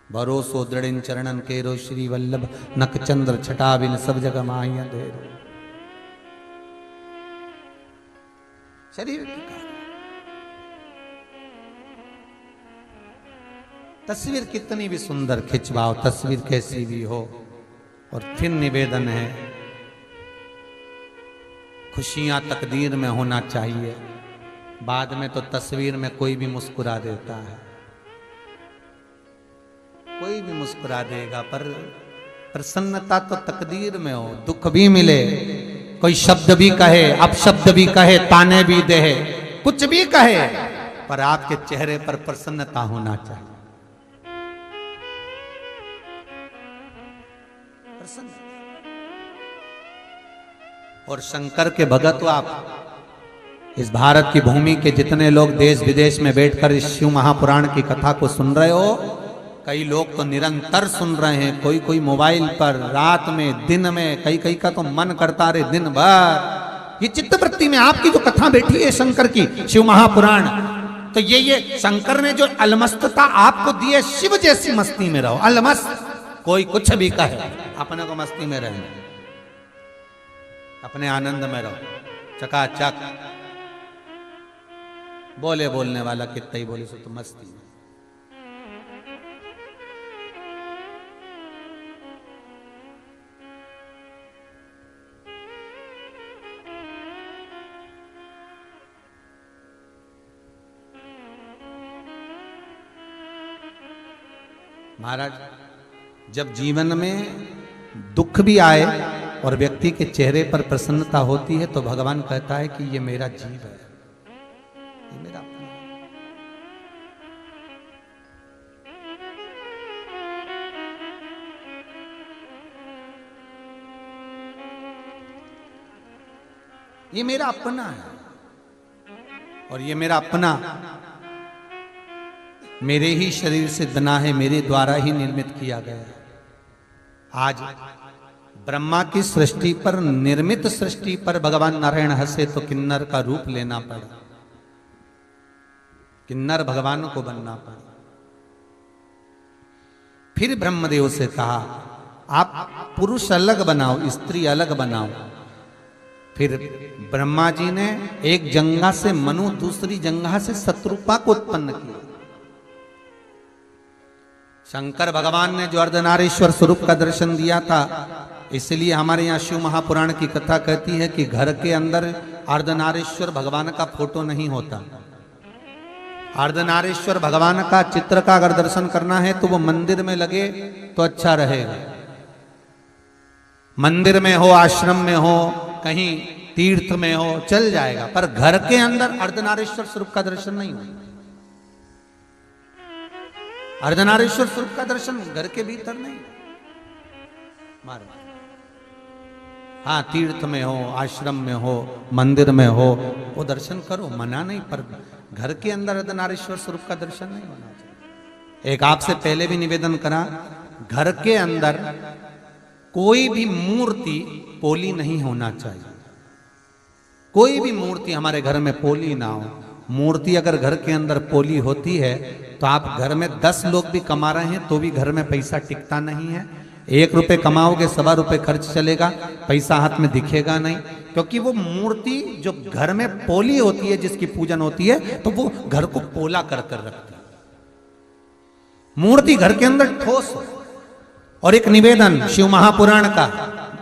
भरोसो दृढ़ चरणन केरो श्री वल्लभ नख चंद्र छटा बिन सब जगह माहिया देरो। शरीर टिका। तस्वीर कितनी भी सुंदर खिंचवाओ, तस्वीर कैसी भी हो। और फिर निवेदन है, खुशियां तकदीर में होना चाहिए। बाद में तो तस्वीर में कोई भी मुस्कुरा देता है, कोई भी मुस्कुरा देगा, पर प्रसन्नता तो तकदीर में हो। दुख भी मिले, कोई शब्द भी कहे, अपशब्द भी कहे, ताने भी दे, कुछ भी कहे, पर आपके चेहरे पर प्रसन्नता होना चाहिए। और शंकर के भगत हो आप। इस भारत की भूमि के जितने लोग देश विदेश में बैठकर इस शिव महापुराण की कथा को सुन रहे हो, कई लोग तो निरंतर सुन रहे हैं, कोई कोई मोबाइल पर, रात में, दिन में, कई का तो मन करता रहे दिन भर। ये चित्तवृत्ति में आपकी जो कथा बैठी है शंकर की, शिव महापुराण, तो ये शंकर ने जो अलमस्तता आपको दी है, शिव जैसी मस्ती में रहो। अलमस्त, कोई कुछ भी कहे, अपने को मस्ती में रहे, अपने आनंद में रहो, चकाचक। बोलने वाला कितना ही बोले सो तो मस्ती में। महाराज, जब जीवन में दुख भी आए और व्यक्ति के चेहरे पर प्रसन्नता होती है, तो भगवान कहता है कि ये मेरा जीव है, ये मेरा अपना। ये मेरा अपना है, और ये मेरा अपना मेरे ही शरीर से बना है, मेरे द्वारा ही निर्मित किया गया है। आज ब्रह्मा की सृष्टि पर, निर्मित सृष्टि पर भगवान नारायण हंसे तो किन्नर का रूप लेना पड़ा, किन्नर भगवान को बनना पड़ा। फिर ब्रह्मदेव से कहा, आप पुरुष अलग बनाओ, स्त्री अलग बनाओ। फिर ब्रह्मा जी ने एक जंगा से मनु, दूसरी जंगा से शत्रुपा को उत्पन्न किया। शंकर भगवान ने जो अर्धनारीश्वर स्वरूप का दर्शन दिया था, इसलिए हमारे यहाँ शिव महापुराण की कथा कहती है कि घर के अंदर अर्धनारीश्वर भगवान का फोटो नहीं होता। अर्धनारीश्वर भगवान का चित्र का अगर दर्शन करना है तो वो मंदिर में लगे तो अच्छा रहेगा। मंदिर में हो, आश्रम में हो, कहीं तीर्थ में हो, चल जाएगा, पर घर के अंदर अर्धनारीश्वर स्वरूप का दर्शन नहीं होगा। अर्धनारीश्वर स्वरूप का दर्शन घर के भीतर नहीं। मारो, हाँ, तीर्थ में हो, आश्रम में हो, मंदिर में हो, वो दर्शन करो, मना नहीं, पर घर के अंदर अर्धनारीश्वर स्वरूप का दर्शन नहीं होना चाहिए। एक आपसे पहले भी निवेदन करा, घर के अंदर कोई भी मूर्ति पोली नहीं होना चाहिए। कोई भी मूर्ति हमारे घर में पोली ना हो। मूर्ति अगर घर के अंदर पोली होती है तो आप घर में 10 लोग भी कमा रहे हैं तो भी घर में पैसा टिकता नहीं है। 1 रुपए कमाओगे, 1.25 रुपए खर्च चलेगा, पैसा हाथ में दिखेगा नहीं। क्योंकि वो मूर्ति जो घर में पोली होती है, जिसकी पूजन होती है, तो वो घर को पोला कर कर रखती है। मूर्ति घर के अंदर ठोस हो। और एक निवेदन शिव महापुराण का,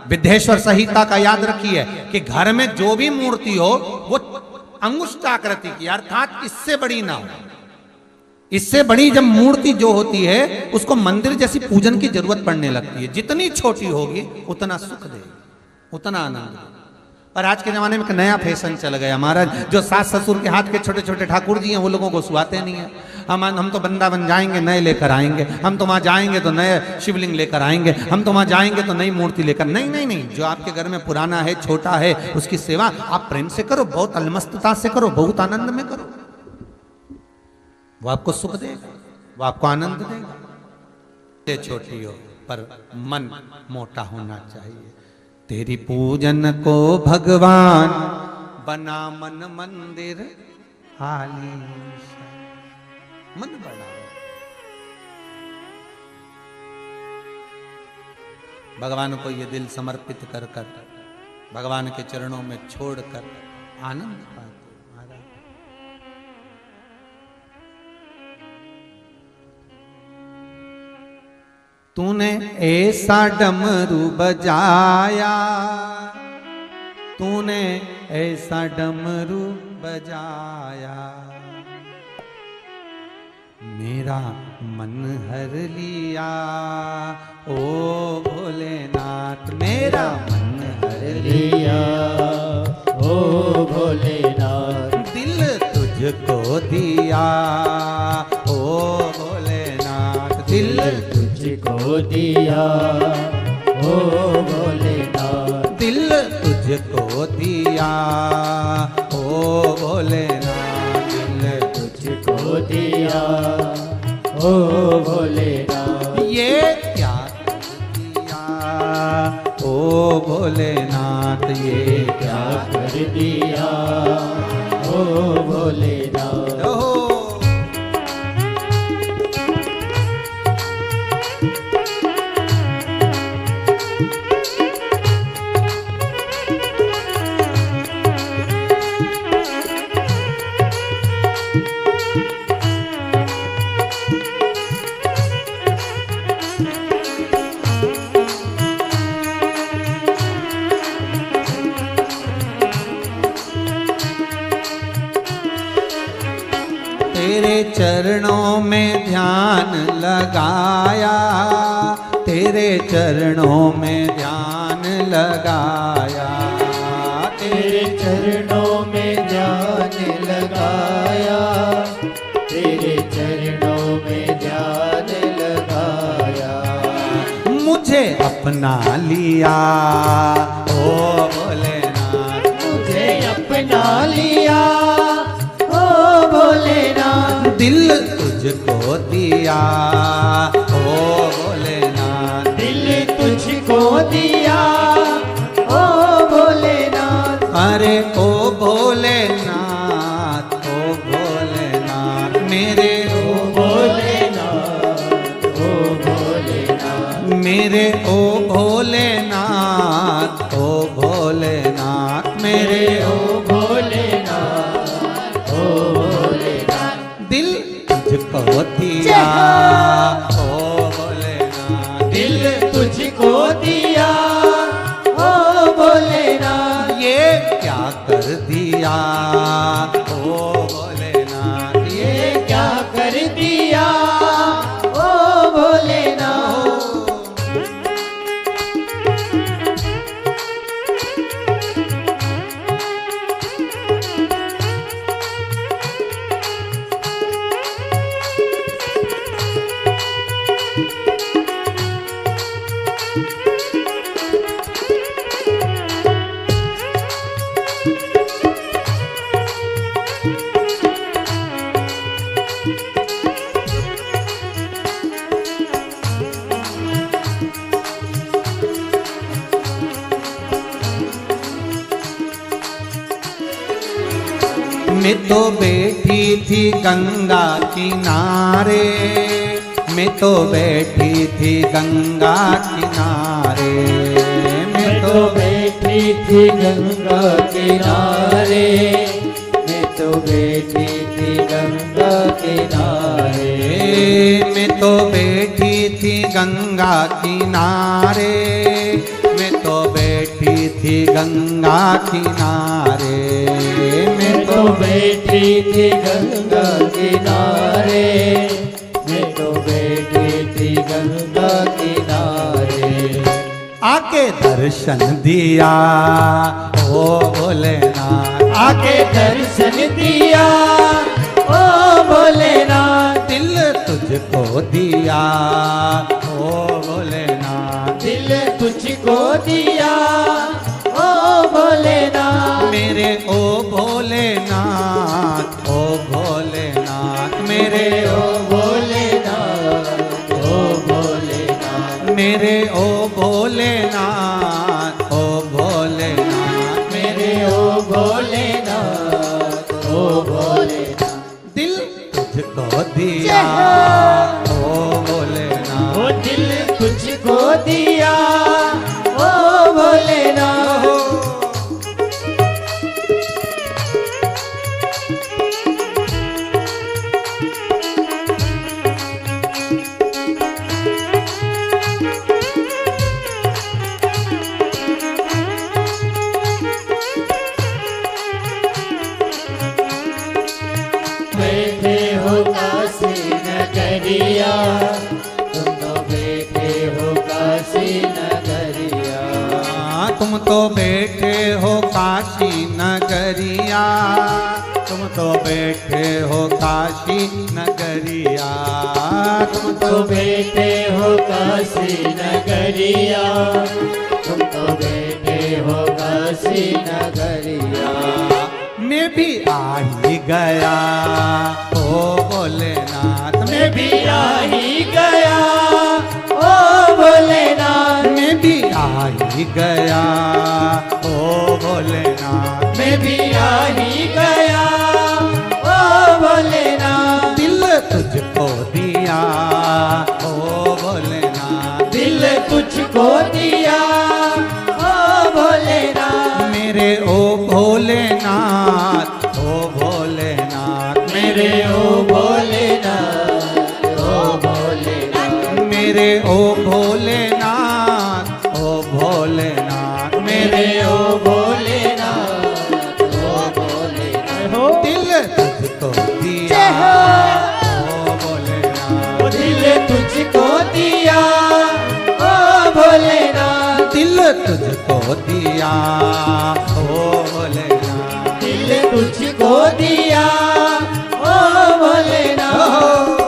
विद्येश्वर संहिता का याद रखिए कि घर में जो भी मूर्ति हो वो अंगुष्ठाकृति की, अर्थात इससे बड़ी ना हो। इससे बड़ी जब मूर्ति जो होती है उसको मंदिर जैसी पूजन की जरूरत पड़ने लगती है। जितनी छोटी होगी उतना सुख देगी, उतना आनंद देगी। और आज के जमाने में एक नया फैशन चल गया महाराज, जो सास ससुर के हाथ के छोटे छोटे ठाकुर जी हैं वो लोगों को सुहाते नहीं है। हम तो वृंदावन जाएंगे नए लेकर आएंगे, हम तो वहां जाएंगे तो नए शिवलिंग लेकर आएंगे, हम तो वहां जाएंगे तो नई मूर्ति लेकर। नहीं नहीं नहीं, जो आपके घर में पुराना है, छोटा है, उसकी सेवा आप प्रेम से करो, बहुत अलमस्तता से करो, बहुत आनंद में करो। वो आपको सुख देगा, वो आपको आनंद देगा। छोटी हो पर मन मोटा होना चाहिए। तेरी पूजन को भगवान बना मन मंदिर आलीशान। मन बढ़ाओ, भगवान को ये दिल समर्पित कर कर, भगवान के चरणों में छोड़कर आनंद पाते। तूने ऐसा डमरू बजाया, तूने ऐसा डमरू बजाया, मेरा मन हर लिया। ओ भोलेनाथ मेरा मन हर लिया। ओ भोलेनाथ दिल तुझको दिया। ओ भोलेनाथ दिल तुझको दिया। ओ भोलेनाथ दिल तुझको दिया। ओ भोलेनाथ दिल तुझको दिया। ओ भोलेनाथ ये क्या कर दिया। ओ भोलेनाथ ये क्या कर दिया। ओ भोलेनाथ ओहो। तेरे चरणों में ध्यान लगाया। तेरे चरणों में ध्यान लगाया। तेरे चरणों में ध्यान लगाया। तेरे चरणों में ध्यान लगाया। मुझे अपना लिया। ओ भोलेनाथ मुझे अपना लिया। ओ भोलेनाथ दिल तुझको दिया। ओ भोलेनाथ दिल तुझको दिया। ओ भोलेनाथ अरे ओ भोलेनाथ, ओ भोलेनाथ मेरे ओ भोलेनाथ। ओ भोलेनाथ मेरे ओ भोलेनाथ, ओ भोलेनाथ मेरे ओ भोलेनाथ। ओ भोलेनाथ दिल तुझको दिया। ओ भोलेनाथ दिल तुझको दिया। ओ भोलेनाथ ये क्या कर दिया। ओ भोलेनाथ ये क्या कर दिया। ओ भोलेनाथ मैं तो बैठी थी गंगा किनारे, मैं तो बैठी थी गंगा किनारे, मैं तो बैठी थी गंगा किनारे, मैं तो बैठी थी गंगा किनारे, मैं तो बैठी थी गंगा किनारे, मैं तो बैठी थी गंगा किनारे, मैं तो बैठी थी गंगा किनारे, मैं तो बैठी थी गंगा किनारे। आके दर्शन दिया ओ भोलेनाथ, आके दर्शन दिया ओ भोलेनाथ, दिल तुझको दिया ओ भोलेनाथ, दिल तुझको दिया ओ भोलेनाथ, मेरे ओ भोलेनाथ, ओ भोलेनाथ, मेरे ओ भोलेनाथ, ओ भोलेनाथ, मेरे ओ भोलेनाथ, ओ भोलेनाथ, मेरे ओ भोलेनाथ, ओ भोलेनाथ, दिल तुझको दिया ओ भोलेनाथ, ओ दिल तुझको दिया ओ भोलेनाथ। बैठे हो काशी नगरिया, तुम तो बैठे हो काशी नगरिया, तुम तो बैठे हो काशी नगरिया, तुम तो बैठे हो काशी नगरिया, तुम तो बैठे हो काशी नगरिया, तुम तो बैठे हो काशी नगरिया। मैं भी आ ही गया ओ भोलेनाथ, मैं भी आ ही गया ओ भोलेनाथ, मैं भी आ ही गया ओ भोलेनाथ, मैं भी आ ही गया ओ भोलेनाथ, दिल तुझको दिया ओ भोलेनाथ, दिल तुझको दिया ओ भोलेनाथ, मेरे ओ भोलेनाथ, ओ भोलेनाथ, मेरे ओ भोलेनाथ, ओ भोलेनाथ, मेरे ओ भोलेनाथ, ओ भोलेनाथ, मेरे ओ भोलेनाथ, ओ भोलेनाथ, दिल तुझको दिया ओ भोलेनाथ, ओ दिल तुझको दिया ओ भोलेनाथ, दिल तुझको दिया ओ भोलेनाथ, दिल तुझको दिया ओ भोलेनाथ।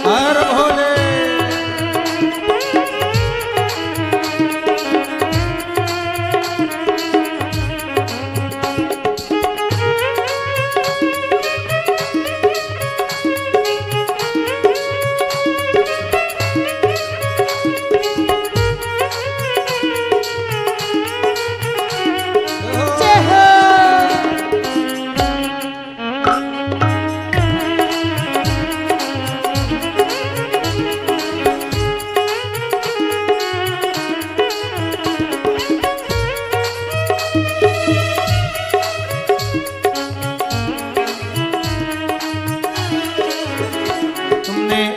हर भोले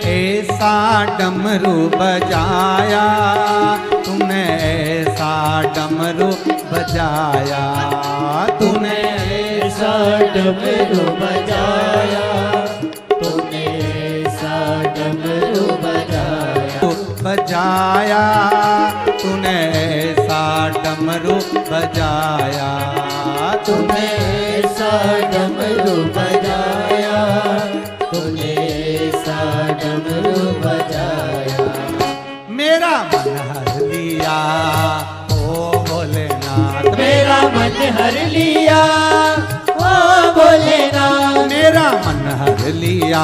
ऐसा डमरू बजाया, तूने ऐसा डमरू बजाया, तूने ऐसा डमरू बजाया, तूने ऐसा डमरू बजाया, तू बजाया, तूने ऐसा डमरू बजाया, तूने ऐसा डमरू बजाया, भोलेनाथ मेरा मन हर लिया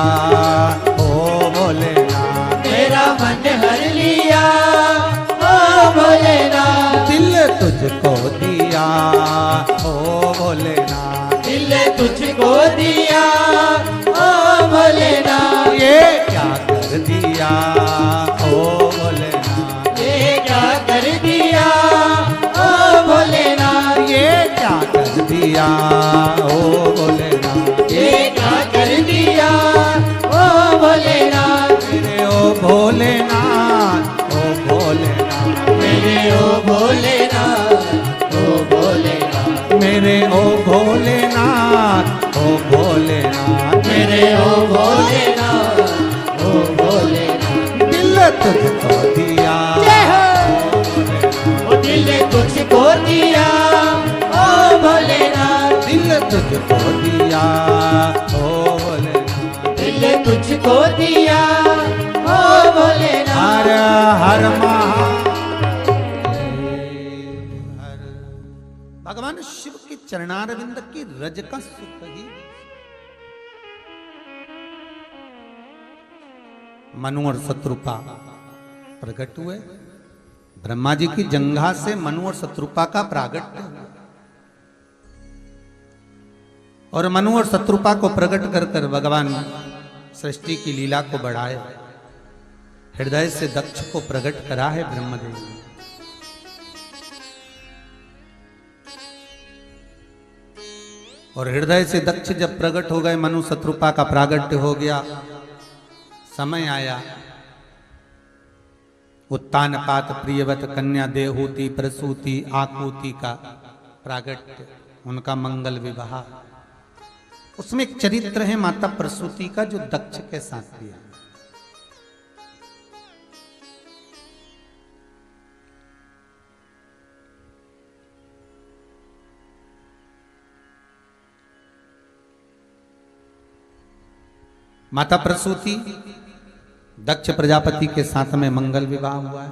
ओ भोलेनाथ, मेरा मन हर लिया ओ भोलेनाथ दिल तुझको दिया ओ भोलेनाथ, दिल तुझको दिया ओ भोलेनाथ ये क्या कर दिया ओ भोलेनाथ, ये क्या कर दिया ओ भोलेनाथ ये क्या कर दिया ओ भोलेनाथ, ये क्या कर दिया ओ भोलेनाथ मेरे ओ भोलेनाथ ओ भोलेनाथ, मेरे ओ भोलेनाथ ओ भोलेनाथ मेरे ओ भोलेनाथ ओ भोलेनाथ, मेरे ओ भोलेनाथ ओ भोलेनाथ दिल तुझको दिया ओ दिल तुझको दिया ओ भोलेनाथ दिल तुझको दिया ओ भोलेनाथ, दिल तुझको दिया ओ भोलेनाथ हर हर महादेव। भगवान शिव के चरणारविंद की रज का सुख ही मनु और शत्रुपा प्रकट हुए। ब्रह्मा जी की जंघा से मनु और शत्रुपा का प्रागट्य हुआ और मनु और शत्रुपा को प्रकट कर कर भगवान सृष्टि की लीला को बढ़ाए। हृदय से दक्ष को प्रकट करा है ब्रह्मदेव ने। और हृदय से दक्ष जब प्रकट हो गए, मनु शत्रुपा का प्रागट्य हो गया, समय आया उत्तानपात प्रियवत कन्या देहूति प्रसूति आकुति का प्रागट्य, उनका मंगल विवाह। उसमें एक चरित्र है माता प्रसूति का जो दक्ष के साथ किया। माता प्रसूति दक्ष प्रजापति के साथ में मंगल विवाह हुआ है।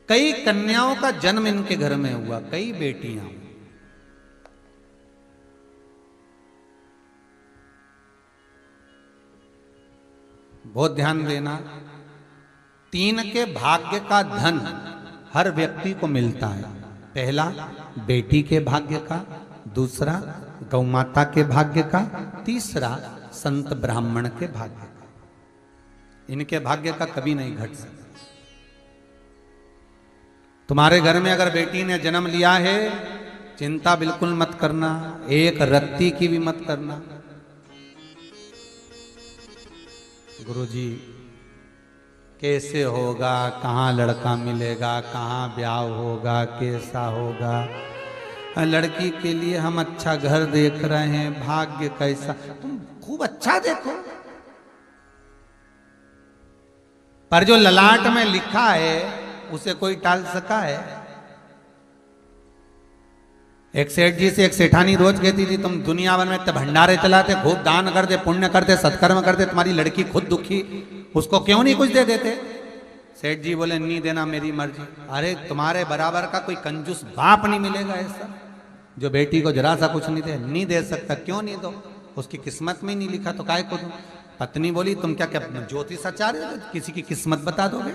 कई कन्याओं का जन्म इनके घर में हुआ, कई बेटियां। बहुत ध्यान देना, 3 के भाग्य का धन हर व्यक्ति को मिलता है। पहला बेटी के भाग्य का, दूसरा गौमाता के भाग्य का, तीसरा संत ब्राह्मण के भाग्य का। इनके भाग्य का कभी नहीं घट सकता। तुम्हारे घर में अगर बेटी ने जन्म लिया है, चिंता बिल्कुल मत करना, एक रत्ती की भी मत करना। गुरुजी कैसे होगा, कहाँ लड़का मिलेगा, कहाँ ब्याह होगा, कैसा होगा, लड़की के लिए हम अच्छा घर देख रहे हैं, भाग्य कैसा, तुम खूब अच्छा देखो, पर जो ललाट में लिखा है उसे कोई टाल सका है? एक सेठ जी से एक सेठानी रोज कहती थी, तुम दुनिया भर में इतने भंडारे चलाते, खूब दान करते, पुण्य करते, सत्कर्म करते, तुम्हारी लड़की खुद दुखी, उसको क्यों नहीं कुछ दे देते? सेठ जी बोले, नहीं देना मेरी मर्जी। अरे तुम्हारे बराबर का कोई कंजूस बाप नहीं मिलेगा ऐसा जो बेटी को जरा सा कुछ नहीं दे सकता। क्यों नहीं दो? उसकी किस्मत में ही नहीं लिखा तो काहे को दो? पत्नी बोली, तुम क्या क्या ज्योतिषाचार्य हो, किसी की किस्मत बता दोगे?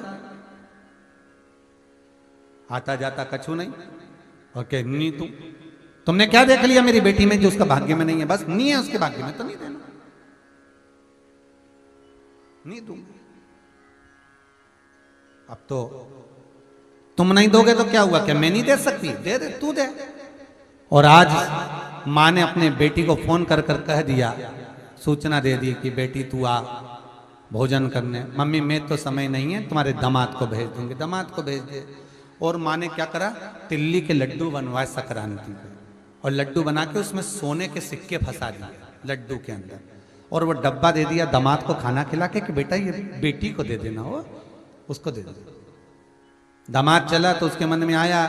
आता जाता कछु नहीं। और क्या नहीं, तुमने क्या देख लिया मेरी बेटी में जो उसका भाग्य में नहीं है? बस नहीं है उसके भाग्य में तो नहीं देना, नहीं दूंगा। अब तो तुम नहीं दोगे तो क्या हुआ? क्या मैं नहीं दे सकती? दे दे, तू दे। और आज माँ ने अपने बेटी को फोन कर कर कह दिया, सूचना दे दी कि बेटी तू आ भोजन करने। मम्मी मैं तो समय नहीं है, तुम्हारे दामाद को भेज दूंगी। दामाद को भेज दे। और माँ ने क्या करा, तिल्ली के लड्डू बनवाए संक्रांति पे, और लड्डू बना के उसमें सोने के सिक्के फंसा दिए लड्डू के अंदर, और वो डब्बा दे दिया दामाद को खाना खिला के कि बेटा ये बेटी को दे देना, हो उसको दे दे। दामाद चला तो उसके मन में आया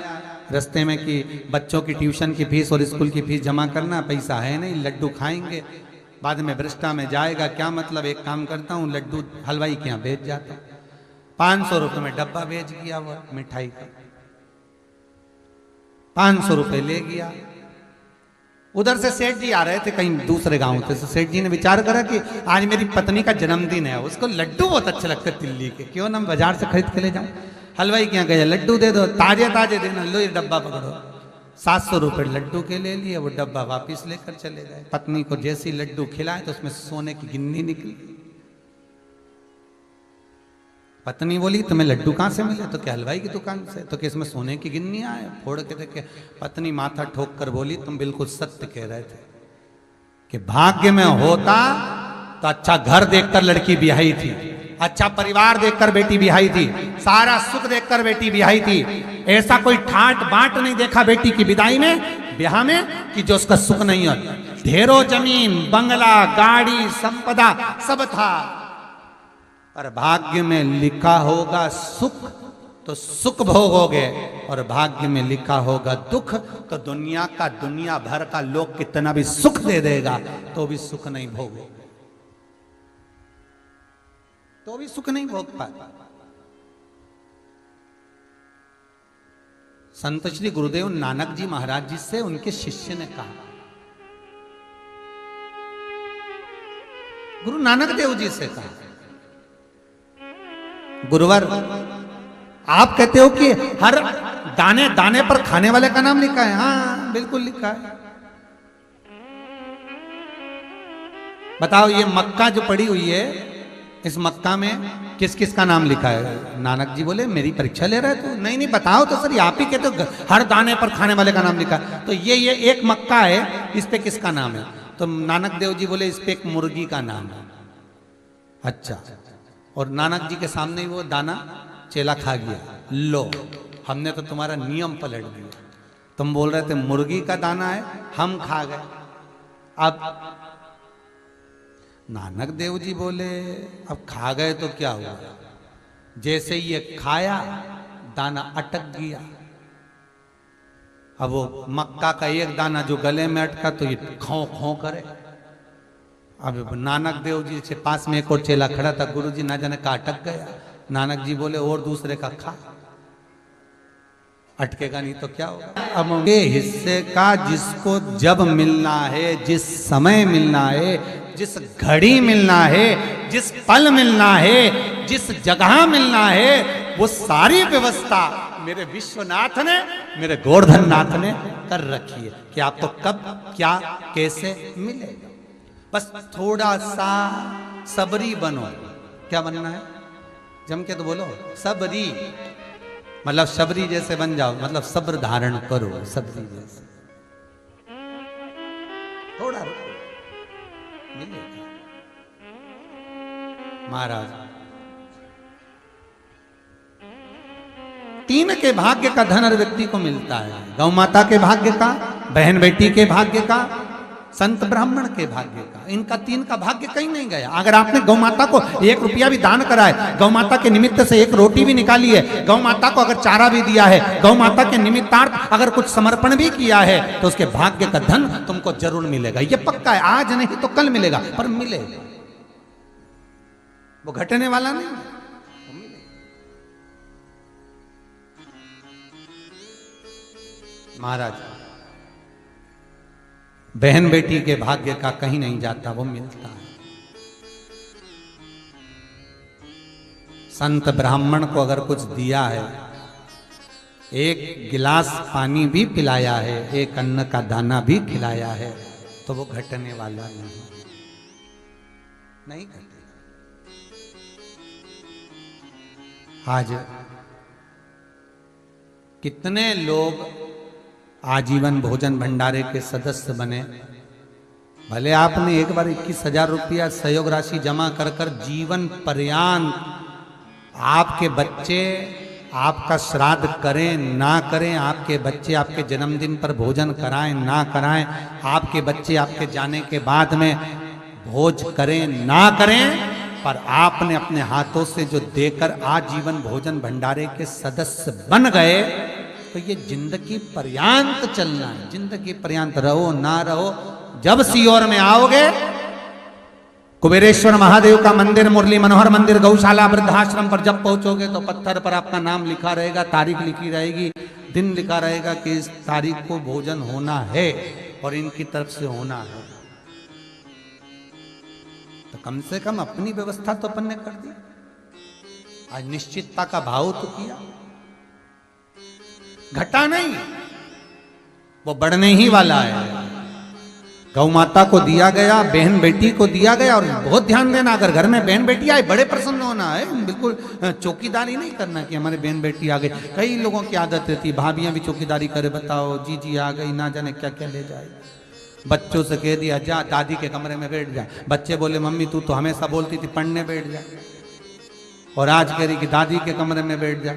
रास्ते में कि बच्चों की ट्यूशन की फीस और स्कूल की फीस जमा करना, पैसा है नहीं, लड्डू खाएंगे बाद में वृष्टा में जाएगा, क्या मतलब, एक काम करता हूँ लड्डू हलवाई के यहाँ भेज जाता। 500 रुपये में डब्बा भेज गया वो मिठाई का, 500 रुपये ले गया। उधर से सेठ जी आ रहे थे कहीं दूसरे गांव से, तो सेठ जी ने विचार करा कि आज मेरी पत्नी का जन्मदिन है, उसको लड्डू बहुत अच्छे लगते तिल्ली के, क्यों ना बाजार से खरीद के ले जाऊं। हलवाई के यहाँ गए, लड्डू दे दो, ताजे ताजे देना, लो ये डब्बा पकड़ो। 700 रुपये लड्डू के ले लिए, वो डब्बा वापिस लेकर चले गए। पत्नी को जैसे ही लड्डू खिलाए तो उसमें सोने की गिन्नी निकली। पत्नी बोली तुम्हें लड्डू कहाँ से मिले? तो क्या हलवाई की दुकान से। तो क्या इसमें सोने की गिन्नियाँ आए? फोड़ के देखे। पत्नी माथा ठोक कर बोली तुम बिल्कुल सत्य कह रहे थे कि भाग्य में होता तो अच्छा घर देखकर लड़की ब्याही थी, अच्छा परिवार देखकर बेटी ब्याही थी, सारा सुख देखकर बेटी ब्याही थी। ऐसा कोई ठाट बाट नहीं देखा बेटी की विदाई में, ब्याह में, कि जो उसका सुख नहीं हो। ढेरों जमीन, बंगला, गाड़ी, संपदा सब था, पर भाग्य में लिखा होगा सुख तो सुख भोगोगे, और भाग्य में लिखा होगा दुख तो दुनिया भर का लोग कितना भी सुख दे देगा तो भी सुख नहीं भोगोगे, तो भी सुख नहीं भोग पाए। संत श्री गुरुदेव नानक जी महाराज जी से उनके शिष्य ने कहा, गुरु नानक देव जी से कहा, गुरुवर आप कहते हो कि हर दाने दाने पर खाने वाले का नाम लिखा है। हाँ बिल्कुल लिखा है। बताओ ये मक्का जो पड़ी हुई है, इस मक्का में किस किस का नाम लिखा है? नानक जी बोले मेरी परीक्षा ले रहे तो नहीं बताओ तो सर, आप ही कहते हो हर दाने पर खाने वाले का नाम लिखा है। तो ये एक मक्का है, इस पे किसका नाम है? तो नानक देव जी बोले इस पे एक मुर्गी का नाम है। अच्छा, और नानक जी के सामने ही वो दाना चेला खा गया। लो हमने तो तुम्हारा नियम पलट दिया, तुम बोल रहे थे मुर्गी का दाना है, हम खा गए। अब नानक देव जी बोले अब खा गए तो क्या हुआ? जैसे ये खाया दाना अटक गया। अब वो मक्का का एक दाना जो गले में अटका तो ये खौं खौं करे। अब नानक देव जी से पास में एक और चेला खड़ा था, गुरुजी ना जाने का अटक गया। नानक जी बोले और दूसरे का खा, अटकेगा नहीं तो क्या होगा। अब ये हिस्से का जिसको जब मिलना है, जिस समय मिलना है, जिस घड़ी मिलना है, जिस पल मिलना है, जिस जगह मिलना है, वो सारी व्यवस्था मेरे विश्वनाथ ने, मेरे गोवर्धन नाथ ने कर रखी है कि आपको कब क्या कैसे मिलेगा। बस थोड़ा सा सबरी बनो। क्या बनना है? जम के तो बोलो सबरी, मतलब शबरी जैसे बन जाओ, मतलब सब्र धारण करो सबरी जैसे। थोड़ा रुको, मिलेगा। महाराज 3 के भाग्य का धन हर व्यक्ति को मिलता है। गौ माता के भाग्य का, बहन बेटी के भाग्य का, संत ब्राह्मण के भाग्य का। इनका 3 का भाग्य कहीं नहीं गया। अगर आपने गौ माता को 1 रुपया भी दान करा है, गौ माता के निमित्त से 1 रोटी भी निकाली है, गौ माता को अगर चारा भी दिया है, गौ माता के निमित्तार्थ अगर कुछ समर्पण भी किया है, तो उसके भाग्य का धन तुमको जरूर मिलेगा। ये पक्का है, आज नहीं तो कल मिलेगा, पर मिलेगा। वो घटने वाला नहीं है। महाराज बहन बेटी के भाग्य का कहीं नहीं जाता, वो मिलता है। संत ब्राह्मण को अगर कुछ दिया है, 1 गिलास पानी भी पिलाया है, 1 अन्न का दाना भी खिलाया है, तो वो घटने वाला नहीं घटेगा। आज कितने लोग आजीवन भोजन भंडारे के सदस्य बने। भले आपने एक बार 21,000 रुपया सहयोग राशि जमा कर कर जीवन पर्यंत आपके बच्चे आपका श्राद्ध करें ना करें, आपके बच्चे आपके जन्मदिन पर भोजन कराएं ना कराएं, आपके बच्चे आपके जाने के बाद में भोज करें ना करें, पर आपने अपने हाथों से जो देकर आजीवन भोजन भंडारे के सदस्य बन गए, तो ये जिंदगी पर्यंत चलना है। जिंदगी पर्यंत रहो ना रहो, जब सियोर में आओगे, कुबेरेश्वर महादेव का मंदिर, मुरली मनोहर मंदिर, गौशाला, वृद्धाश्रम पर जब पहुंचोगे तो पत्थर पर आपका नाम लिखा रहेगा, तारीख लिखी रहेगी, दिन लिखा रहेगा कि इस तारीख को भोजन होना है। और इनकी तरफ से होना है, तो कम से कम अपनी व्यवस्था तो अपन ने कर दी। आज निश्चितता का भाव तो किया, घटा नहीं, वो बढ़ने ही वाला है। गौ माता को दिया गया, बहन बेटी को दिया गया। और बहुत ध्यान देना, अगर घर में बहन बेटी आए बड़े प्रसन्न होना है, बिल्कुल चौकीदारी नहीं करना कि हमारे बहन बेटी आ गई। कई लोगों की आदत रहती है, भाभियां भी चौकीदारी करे, बताओ जी जी आ गई, ना जाने क्या क्या ले जाए। बच्चों से कह दिया जा दादी के कमरे में बैठ जा, बच्चे बोले मम्मी तू तो हमेशा बोलती थी पढ़ने बैठ जा, और आज कह रही कि दादी के कमरे में बैठ जा।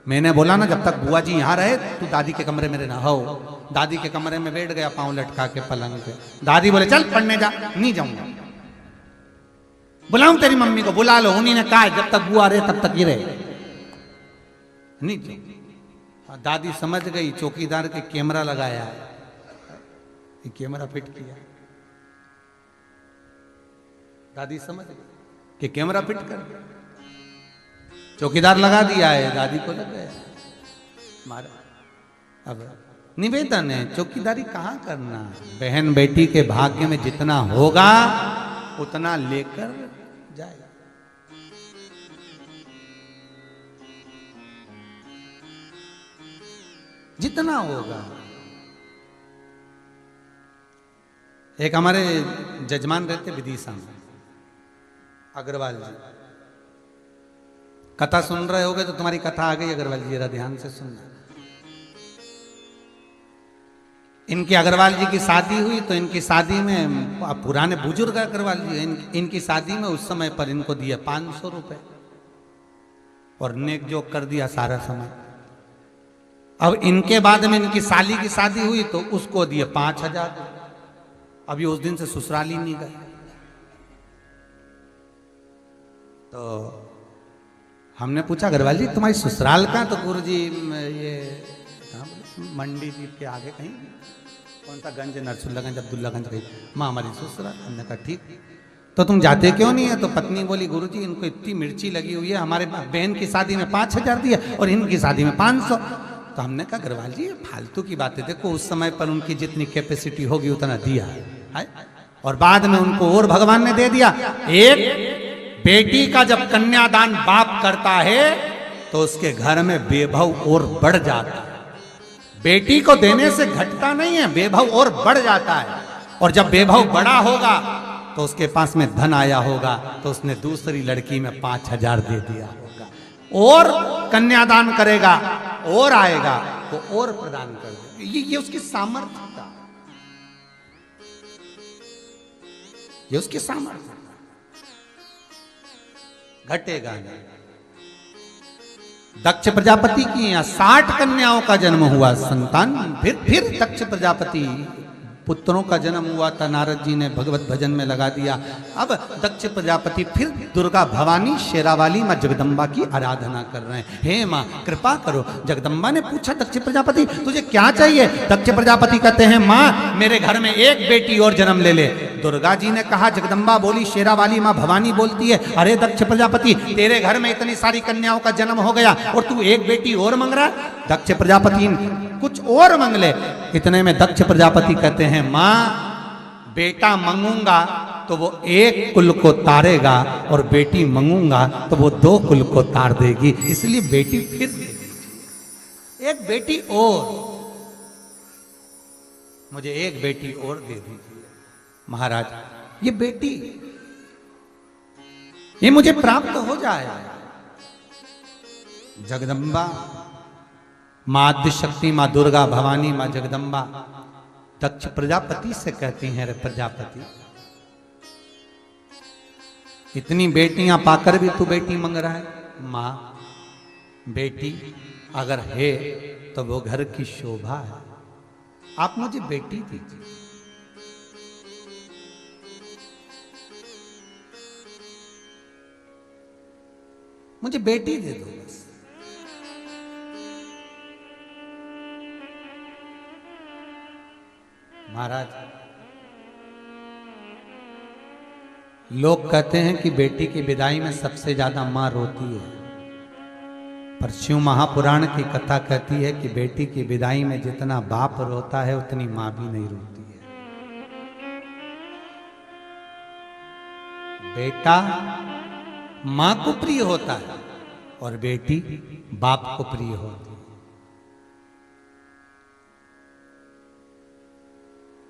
मैंने बोला ना जब तक बुआ जी यहाँ रहे तू दादी के कमरे में रहना। हो दादी के कमरे में बैठ गया, पांव लटका के पलंग पे। दादी बोले चल पढ़ने जा, नहीं जाऊंगा। बुलाऊं तेरी मम्मी को, बुला लो, उन्हीं ने कहा जब तक बुआ रहे तब तक ही रहे, नहीं जाऊंगा। दादी समझ गई चौकीदार के कैमरा लगाया, कैमरा फिट किया। दादी समझ गई कि कैमरा फिट कर, चौकीदार लगा दिया है, दादी को लग गया मारा। अब निवेदन है, चौकीदारी कहाँ करना, बहन बेटी के भाग्य में जितना होगा उतना लेकर जाए। जितना होगा। एक हमारे जजमान रहते विदिशा में, अग्रवाल जी, कथा सुन रहे होगे तो तुम्हारी कथा आ गई अग्रवाल जी, जरा ध्यान से सुनना। इनकी अग्रवाल जी की शादी हुई तो इनकी शादी में, पुराने बुजुर्ग अग्रवाल जी, इनकी शादी में उस समय पर इनको दिया 500 रुपए और नेक जोक कर दिया सारा समय। अब इनके बाद में इनकी साली की शादी हुई तो उसको दिए 5000। अभी उस दिन से ससुराल ही नहीं गए। तो हमने पूछा अग्रवाल जी तुम्हारी ससुराल कहाँ? तो गुरुजी ये मंडी जी के आगे कहीं, कौन सा गंज, नरसुल्लागंज, अब्दुल्लागंज कहीं, माँ हमारी ससुराल। हमने कहा ठीक, तो तुम जाते क्यों नहीं है? तो पत्नी बोली गुरुजी इनको इतनी मिर्ची लगी हुई है, हमारे बहन की शादी में 5000 दिया और इनकी शादी में 500। तो हमने कहा अग्रवाल जी फालतू की बातें, देखो उस समय पर उनकी जितनी कैपेसिटी होगी उतना दिया है, और बाद में उनको और भगवान ने दे दिया। एक बेटी का जब कन्यादान बाप करता है तो उसके घर में वैभव और बढ़ जाता है। बेटी को देने से घटता नहीं है, वैभव और बढ़ जाता है। और जब वैभव बड़ा होगा तो उसके पास में धन आया होगा तो उसने दूसरी लड़की में 5000 दे दिया होगा, और कन्यादान करेगा और आएगा तो और प्रदान कर देगा। ये उसकी सामर्थ्य था, ये उसकी सामर्थ्य, घटेगा नहीं। दक्ष प्रजापति की यहाँ 60 कन्याओं का जन्म हुआ, संतान फिर दक्ष प्रजापति पुत्रों का जन्म हुआ था। नारद जी ने भगवत भजन में लगा दिया। अब दक्ष प्रजापति फिर दुर्गा भवानी शेरावाली माँ जगदम्बा की आराधना कर रहे हैं। हे माँ कृपा करो। जगदम्बा ने पूछा दक्ष प्रजापति तुझे क्या चाहिए? दक्ष प्रजापति कहते हैं माँ मेरे घर में एक बेटी और जन्म ले ले। दुर्गा जी ने कहा, जगदम्बा बोली, शेरावाली माँ भवानी बोलती है अरे दक्ष प्रजापति तेरे घर में इतनी सारी कन्याओं का जन्म हो गया और तू एक बेटी और मांग रहा है। दक्ष प्रजापति कुछ और मांग ले। इतने में दक्ष प्रजापति कहते हैं माँ बेटा मांगूंगा तो वो एक कुल को तारेगा और बेटी मांगूंगा तो वो 2 कुल को तार देगी, इसलिए बेटी फिर दे दीजिए, एक बेटी और, मुझे एक बेटी और दे दीजिए महाराज। ये बेटी ये मुझे प्राप्त हो जाए। जगदम्बा माँ आद्यशक्ति, माँ दुर्गा भवानी, माँ जगदम्बा दक्ष प्रजापति से कहती हैं, रे प्रजापति इतनी बेटियां पाकर भी तू बेटी मांग रहा है। माँ बेटी अगर है तो वो घर की शोभा है, आप मुझे बेटी दीजिए। मुझे बेटी दे दो बस। महाराज लोग कहते हैं कि बेटी की विदाई में सबसे ज्यादा मां रोती है, पर शिव महापुराण की कथा कहती है कि बेटी की विदाई में जितना बाप रोता है उतनी मां भी नहीं रोती। बेटा मां को प्रिय होता है और बेटी बाप को प्रिय होती है।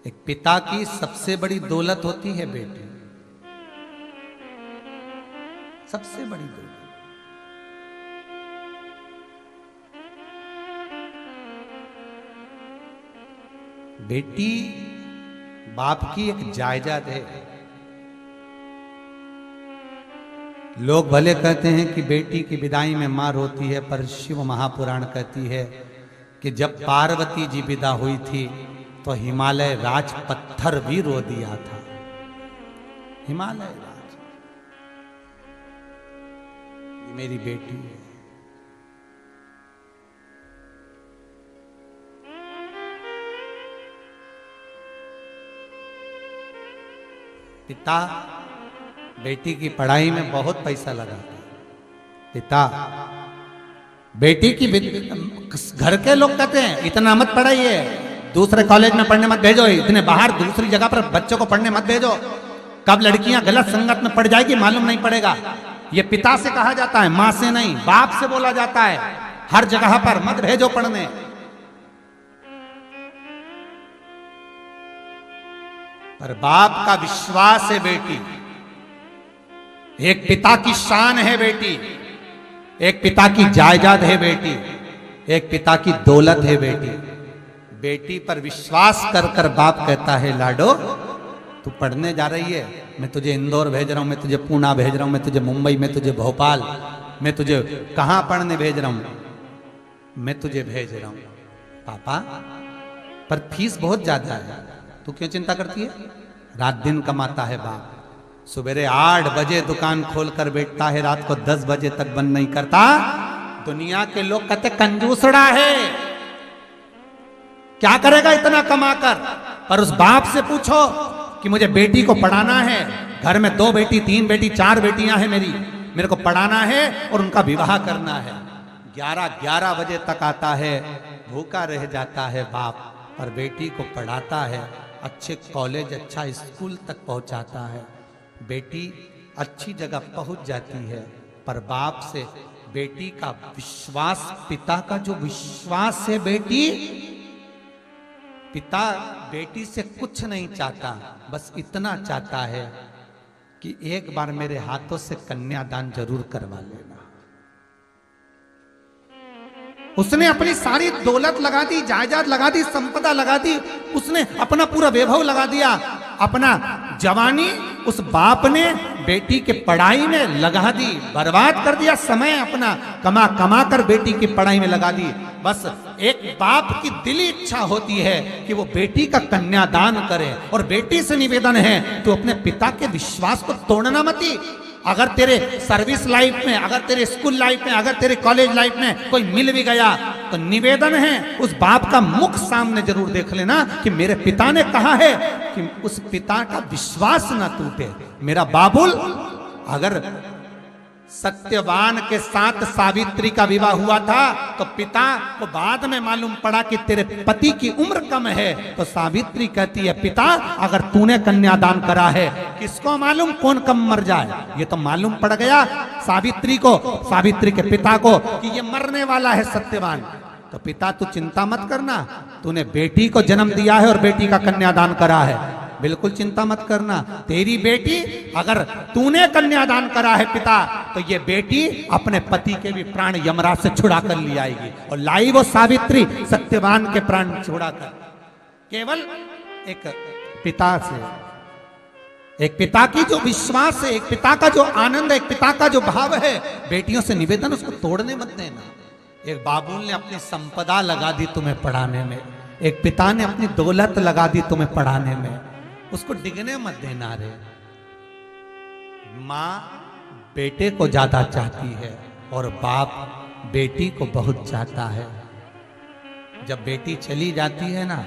एक पिता की सबसे बड़ी दौलत होती है बेटी, सबसे बड़ी दौलत। बेटी बाप की एक जायदाद है। लोग भले कहते हैं कि बेटी की विदाई में मां रोती है, पर शिव महापुराण कहती है कि जब पार्वती जी विदा हुई थी तो हिमालय राज पत्थर भी रो दिया था। हिमालय राज, ये मेरी बेटी है। पिता बेटी की पढ़ाई में बहुत पैसा लगाता है। पिता बेटी की घर के लोग कहते हैं इतना मत पढ़ाइए, दूसरे कॉलेज में पढ़ने मत भेजो, इतने बाहर दूसरी जगह पर बच्चों को पढ़ने मत भेजो, कब लड़कियां गलत संगत में पड़ जाएगी मालूम नहीं पड़ेगा। ये पिता से कहा जाता है, मां से नहीं, बाप से बोला जाता है। हर जगह पर मत भेजो पढ़ने। पर बाप का विश्वास है बेटी, एक पिता की शान है बेटी, एक पिता की जायदाद है बेटी, एक पिता की दौलत है बेटी। बेटी पर विश्वास कर कर बाप कहता है, लाडो तू पढ़ने जा रही है, मैं तुझे इंदौर भेज रहा हूं, मैं तुझे पूना भेज रहा हूं, मैं तुझे मुंबई, मैं तुझे भोपाल, मैं तुझे कहां पढ़ने भेज रहा हूं, मैं तुझे भेज रहा हूं पापा, पर फीस बहुत ज्यादा है। तू क्यों चिंता करती है? रात दिन कमाता है बाप, सुबेरे 8 बजे दुकान खोलकर बैठता है, रात को 10 बजे तक बंद नहीं करता। दुनिया के लोग कहते कंजूसड़ा है, क्या करेगा इतना कमाकर। पर उस बाप से पूछो कि मुझे बेटी को पढ़ाना है, घर में 2 बेटी 3 बेटी 4 बेटियां हैं मेरी, मेरे को पढ़ाना है और उनका विवाह करना है। 11 बजे तक आता है, भूखा रह जाता है बाप, पर बेटी को पढ़ाता है, अच्छे कॉलेज अच्छा स्कूल तक पहुंचाता है। बेटी अच्छी जगह पहुंच जाती है, पर बाप से बेटी का विश्वास, पिता का जो विश्वास है बेटी, पिता बेटी से कुछ नहीं चाहता, बस इतना चाहता है कि एक बार मेरे हाथों से कन्यादान जरूर करवा लेना। उसने अपनी सारी दौलत लगा दी, जायदाद लगा दी, संपदा लगा दी, उसने अपना पूरा वैभव लगा दिया, अपना जवानी उस बाप ने बेटी के पढ़ाई में लगा दी, बर्बाद कर दिया, समय अपना कमा कमा कर बेटी की पढ़ाई में लगा दी। बस एक बाप की दिली इच्छा होती है कि वो बेटी का कन्यादान करे, और बेटी से निवेदन है तो अपने पिता के विश्वास को तोड़ना मती। अगर तेरे सर्विस लाइफ में, अगर तेरे स्कूल लाइफ में, अगर तेरे कॉलेज लाइफ में कोई मिल भी गया तो निवेदन है उस बाप का मुख सामने जरूर देख लेना कि मेरे पिता ने कहा है कि उस पिता का विश्वास ना टूटे। मेरा बाबुल, अगर सत्यवान के साथ सावित्री का विवाह हुआ था तो पिता को बाद में मालूम पड़ा कि तेरे पति की उम्र कम है, तो सावित्री कहती है पिता अगर तूने कन्यादान करा है, किसको मालूम कौन कम मर जाए। ये तो मालूम पड़ गया सावित्री को, सावित्री के पिता को, कि ये मरने वाला है सत्यवान। तो पिता तू चिंता मत करना, तूने बेटी को जन्म दिया है और बेटी का कन्यादान करा है, बिल्कुल चिंता मत करना। तेरी बेटी, अगर तूने कन्यादान करा है पिता, तो ये बेटी अपने पति के भी प्राण यमराज से छुड़ा कर ले आएगी, और लाई वो सावित्री सत्यवान के प्राण छुड़ा कर। केवल एक पिता से, एक पिता की जो विश्वास है, एक पिता का जो आनंद है, एक पिता का जो भाव है, बेटियों से निवेदन उसको तोड़ने मत देना। एक बाबुल ने अपनी संपदा लगा दी तुम्हें पढ़ाने में, एक पिता ने अपनी दौलत लगा दी तुम्हें पढ़ाने में, उसको डिगने मत देना रे। मां बेटे को ज्यादा चाहती है और बाप बेटी को बहुत चाहता है। जब बेटी चली जाती है ना,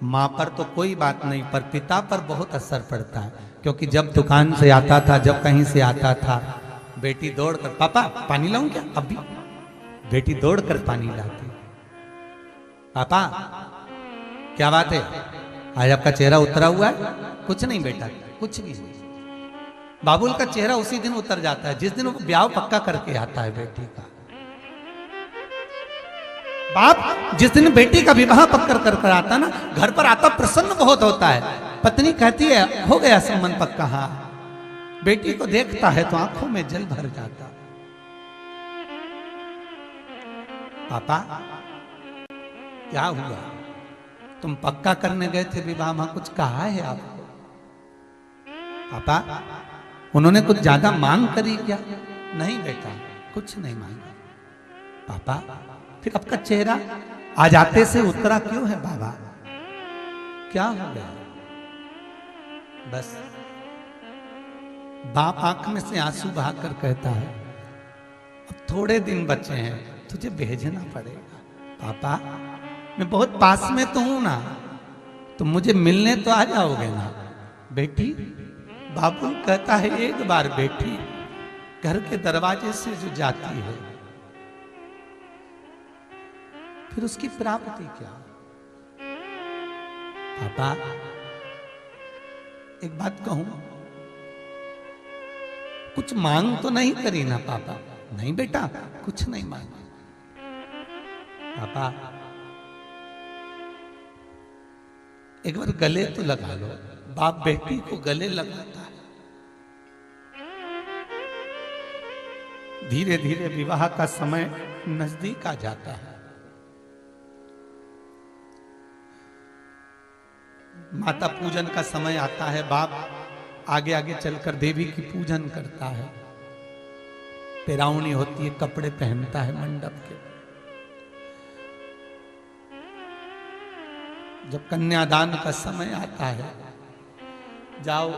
मां पर तो कोई बात नहीं, पर पिता पर बहुत असर पड़ता है। क्योंकि जब दुकान से आता था, जब कहीं से आता था, बेटी दौड़कर पापा पानी लाऊं क्या, अभी बेटी दौड़कर पानी लाती। पापा क्या बात है, आज आपका चेहरा उतरा हुआ है? कुछ नहीं बेटा, कुछ नहीं। बाबुल का चेहरा उसी दिन उतर जाता है जिस दिन वो ब्याह पक्का करके आता है बेटी का। बाप जिस दिन बेटी का विवाह पक्का कर आता ना, घर पर आता प्रसन्न बहुत होता है। पत्नी कहती है हो गया संबंध पक्का। हाँ, बेटी को देखता है तो आंखों में जल भर जाता। पापा क्या हुआ? तुम पक्का करने गए थे विवाह, वहां कुछ कहा है आपको? पापा उन्होंने कुछ ज्यादा मांग करी क्या? नहीं बेटा, कुछ नहीं मांगा। पापा फिर आपका चेहरा आज आते से उतरा क्यों है? बाबा क्या हो गया? बस बाप आंख में से आंसू बहाकर कहता है अब थोड़े दिन बचे हैं, तुझे भेजना पड़ेगा। पापा मैं बहुत पास में तो हूं ना, तुम मुझे मिलने तो आ जाओगे ना? बेटी, बाबू कहता है एक बार बेटी घर के दरवाजे से जो जाती है फिर उसकी प्राप्ति क्या? पापा एक बात कहूं, कुछ मांग तो नहीं करी ना? पापा नहीं बेटा, कुछ नहीं मांगा। पापा एक बार गले तो लगा लो। बाप बेटी को गले लगाता है। धीरे धीरे विवाह का समय नजदीक आ जाता है। माता पूजन का समय आता है। बाप आगे आगे चलकर देवी की पूजन करता है। पेरावनी होती है, कपड़े पहनता है मंडप के। जब कन्यादान का समय आता है, जाओ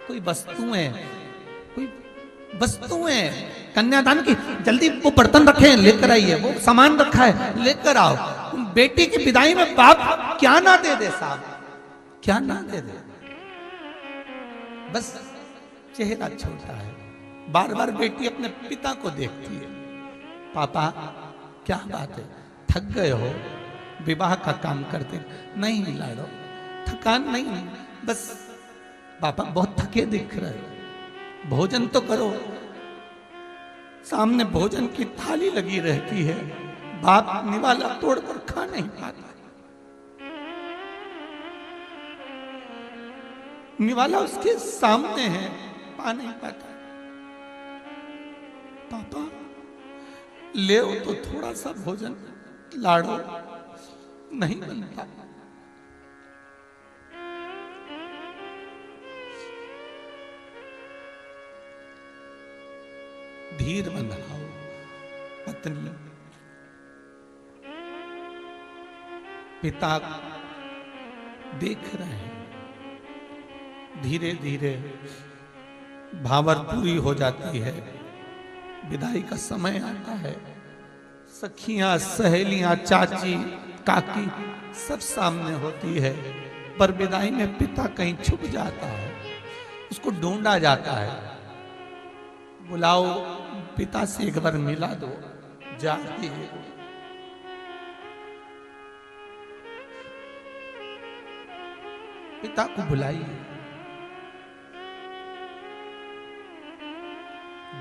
कोई वस्तुएं कन्यादान की, जल्दी वो बर्तन रखे लेकर आइए, वो सामान रखा है लेकर आओ। बेटी की विदाई में बाप क्या ना दे दे साहब, क्या ना दे दे। बस चेहरा छोटा है। बार बार बेटी अपने पिता को देखती है। पापा क्या बात है, थक गए हो? विवाह का काम करते? नहीं लाडो, थकान नहीं, बस पापा बहुत थके दिख रहे हो, भोजन तो करो। सामने भोजन की थाली लगी रहती है, बाप निवाला तोड़कर खा नहीं पाता। निवाला उसके सामने है, पा नहीं पाता। पापा ले तो थोड़ा सा भोजन, लाडो नहीं बनता। धीर बनाओ पत्नी। पिता देख रहे हैं। धीरे धीरे भावर पूरी हो जाती है। विदाई का समय आता है। सखियां, सहेलियां, चाची, काकी सब सामने होती है, पर विदाई में पिता कहीं छुप जाता है। उसको ढूंढा जाता है। बुलाओ, पिता से एक बार मिला दो। जाती है। पिता को बुलाइए।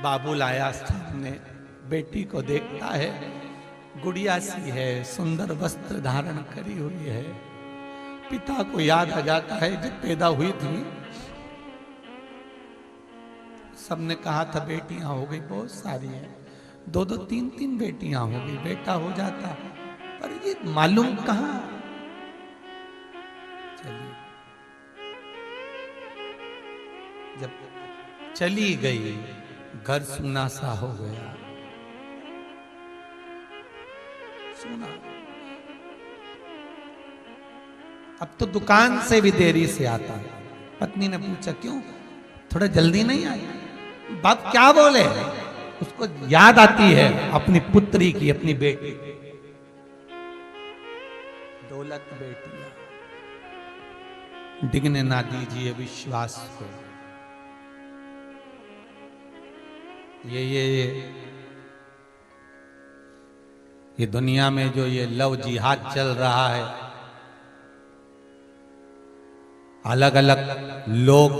बाबुल आया सामने, बेटी को देखता है। गुड़िया सी है, सुंदर वस्त्र धारण करी हुई है। पिता को याद आ जाता है जब पैदा हुई थी सबने कहा था बेटियां हो गई बहुत सारी हैं, 2-2, 3-3 बेटियां हो गई, बेटा हो जाता, पर ये मालूम कहां। चलिए, जब चली गई घर सूना सा हो गया। सूना। अब तो दुकान से भी देरी से आता है। पत्नी ने पूछा क्यों, थोड़ा जल्दी नहीं आई? बाप क्या बोले? उसको याद आती है अपनी पुत्री की, अपनी बेटी। दौलत बेटियां डिगने ना दीजिए विश्वास को। ये दुनिया में जो ये लव जिहाद चल रहा है, अलग अलग लोग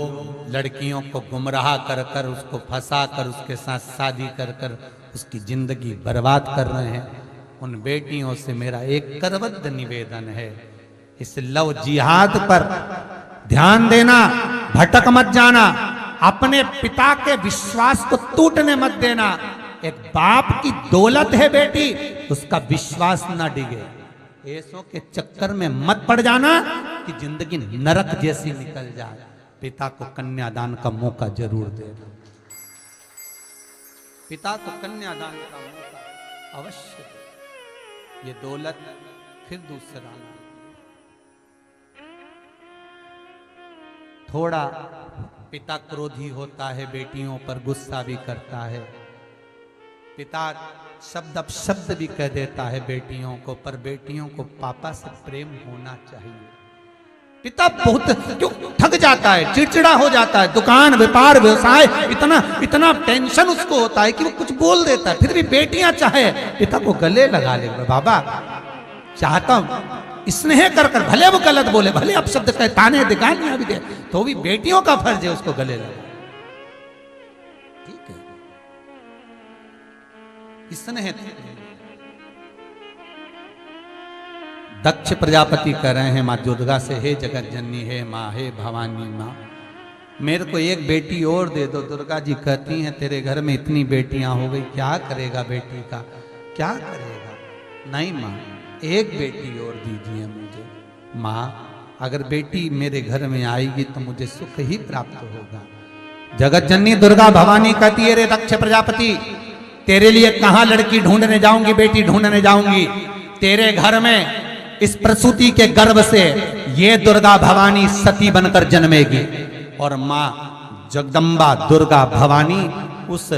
लड़कियों को गुमराह कर कर उसको फंसा कर उसके साथ शादी कर कर उसकी जिंदगी बर्बाद कर रहे हैं। उन बेटियों से मेरा एक करबद्ध निवेदन है, इस लव जिहाद पर ध्यान देना, भटक मत जाना, अपने पिता के विश्वास को टूटने मत देना। एक बाप की दौलत है बेटी, उसका विश्वास ना डिगे। ऐसों के चक्कर में मत पड़ जाना कि जिंदगी नरक जैसी निकल जाए। पिता को कन्यादान का मौका जरूर देना, पिता को कन्यादान का मौका अवश्य दे। ये दौलत फिर दूसरा ना। थोड़ा पिता क्रोधी होता है, बेटियों पर गुस्सा भी करता है, पिता शब्द अपशब्द भी कह देता है बेटियों को, पर बेटियों को पापा से प्रेम होना चाहिए। पिता बहुत क्यों थक जाता है, चिड़चिड़ा हो जाता है, दुकान व्यापार व्यवसाय इतना इतना टेंशन उसको होता है कि वो कुछ बोल देता है, फिर भी बेटियां चाहे पिता को गले लगा ले, बाबा चाहता हूं स्नेह कर कर, भले वो गलत बोले, भले अपशब्द कहे, ताने दे, गालियां भी दे, तो भी बेटियों का फर्ज है उसको गले लगा। ठीक है, स्नेह। दक्ष प्रजापति कह रहे हैं माँ दुर्गा से, हे जगत जननी, हे माँ, हे भवानी माँ, मेरे को एक बेटी और दे दो। दुर्गा जी कहती हैं तेरे घर में इतनी बेटियां हो गई, क्या करेगा बेटी का, क्या करेगा? नहीं माँ, एक बेटी और दीजिए मुझे। माँ अगर बेटी मेरे घर में आएगी तो मुझे सुख ही प्राप्त होगा। जगत जननी दुर्गा भवानी कहती है, रे दक्ष प्रजापति, तेरे लिए कहां लड़की ढूंढने जाऊंगी, बेटी ढूंढने जाऊंगी? तेरे घर में इस प्रसूति के गर्भ से ये दुर्गा भवानी सती बनकर जन्मेगी, और मां जगदम्बा दुर्गा भवानी उस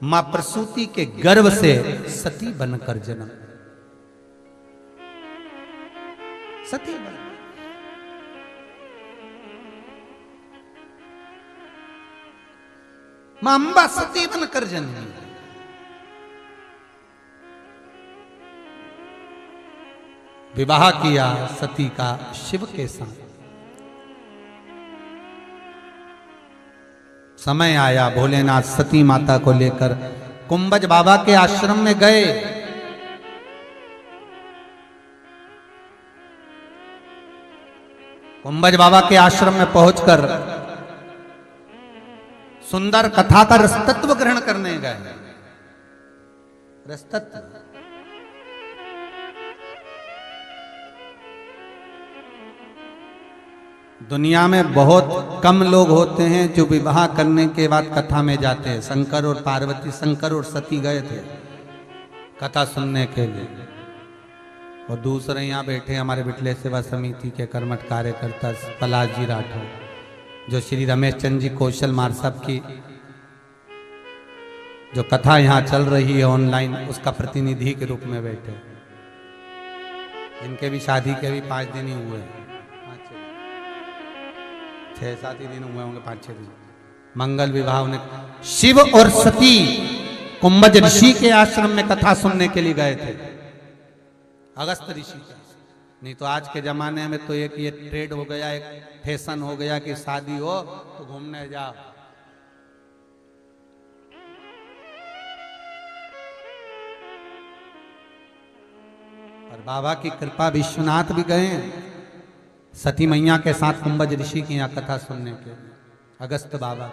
मां प्रसूति के गर्भ से सती बनकर जन्म, सती बन। मां अंबा सती बनकर जन्मी। विवाह किया सती का शिव के साथ। समय आया, भोलेनाथ सती माता को लेकर कुंभज बाबा के आश्रम में गए। कुंभज बाबा के आश्रम में पहुंचकर सुंदर कथा का रसतत्व ग्रहण करने गए। रसतत्व दुनिया में बहुत कम लोग होते हैं जो विवाह करने के बाद कथा में जाते हैं। शंकर और पार्वती, शंकर और सती गए थे कथा सुनने के लिए, और दूसरे यहाँ बैठे हमारे बिटले सेवा समिति के कर्मठ कार्यकर्ता पलाश जी राठौर, जो श्री रमेश चंद्र जी कौशल मार साहब की जो कथा यहाँ चल रही है ऑनलाइन, उसका प्रतिनिधि के रूप में बैठे। इनके भी शादी के भी 5 दिन ही हुए, 6-7 ही दिन हुए होंगे, 5-6 दिन। मंगल विवाह उन्हें शिव और सती कुंभज ऋषि के आश्रम में कथा सुनने के लिए गए थे, अगस्त ऋषि। नहीं तो आज के जमाने में तो एक ये ट्रेड हो गया, एक फैशन हो गया कि शादी हो तो घूमने जाओ। और बाबा की कृपा, विश्वनाथ भी गए सती मैया के साथ कुंभज ऋषि की यहाँ कथा सुनने के लिए, अगस्त बाबा।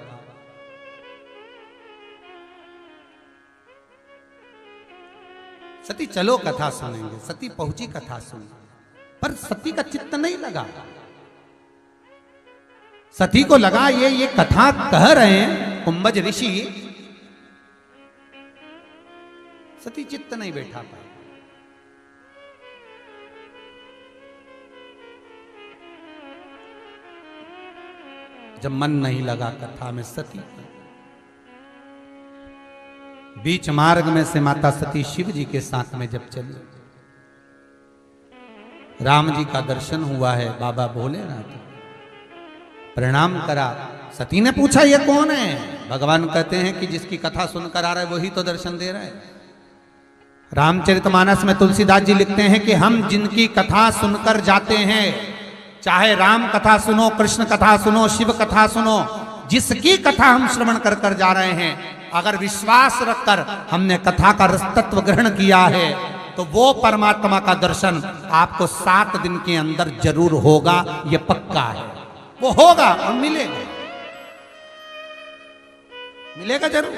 सती चलो कथा सुनेंगे, सती पहुंची कथा सुनने, पर सती का चित्त नहीं लगा। सती को लगा ये कथा कह रहे हैं कुंभज ऋषि, सती चित्त नहीं बैठा पाई। जब मन नहीं लगा कथा में, सती बीच मार्ग में से माता सती शिव जी के साथ में जब चली, राम जी का दर्शन हुआ है, बाबा भोलेनाथ प्रणाम करा। सती ने पूछा ये कौन है? भगवान कहते हैं कि जिसकी कथा सुनकर आ रहा है वही तो दर्शन दे रहा है। रामचरितमानस में तुलसीदास जी लिखते हैं कि हम जिनकी कथा सुनकर जाते हैं चाहे राम कथा सुनो, कृष्ण कथा सुनो, शिव कथा सुनो, जिसकी कथा हम श्रवण कर कर जा रहे हैं, अगर विश्वास रखकर हमने कथा का रस तत्व ग्रहण किया है तो वो परमात्मा का दर्शन आपको 7 दिन के अंदर जरूर होगा, ये पक्का है। वो होगा और मिलेगा, मिलेगा जरूर।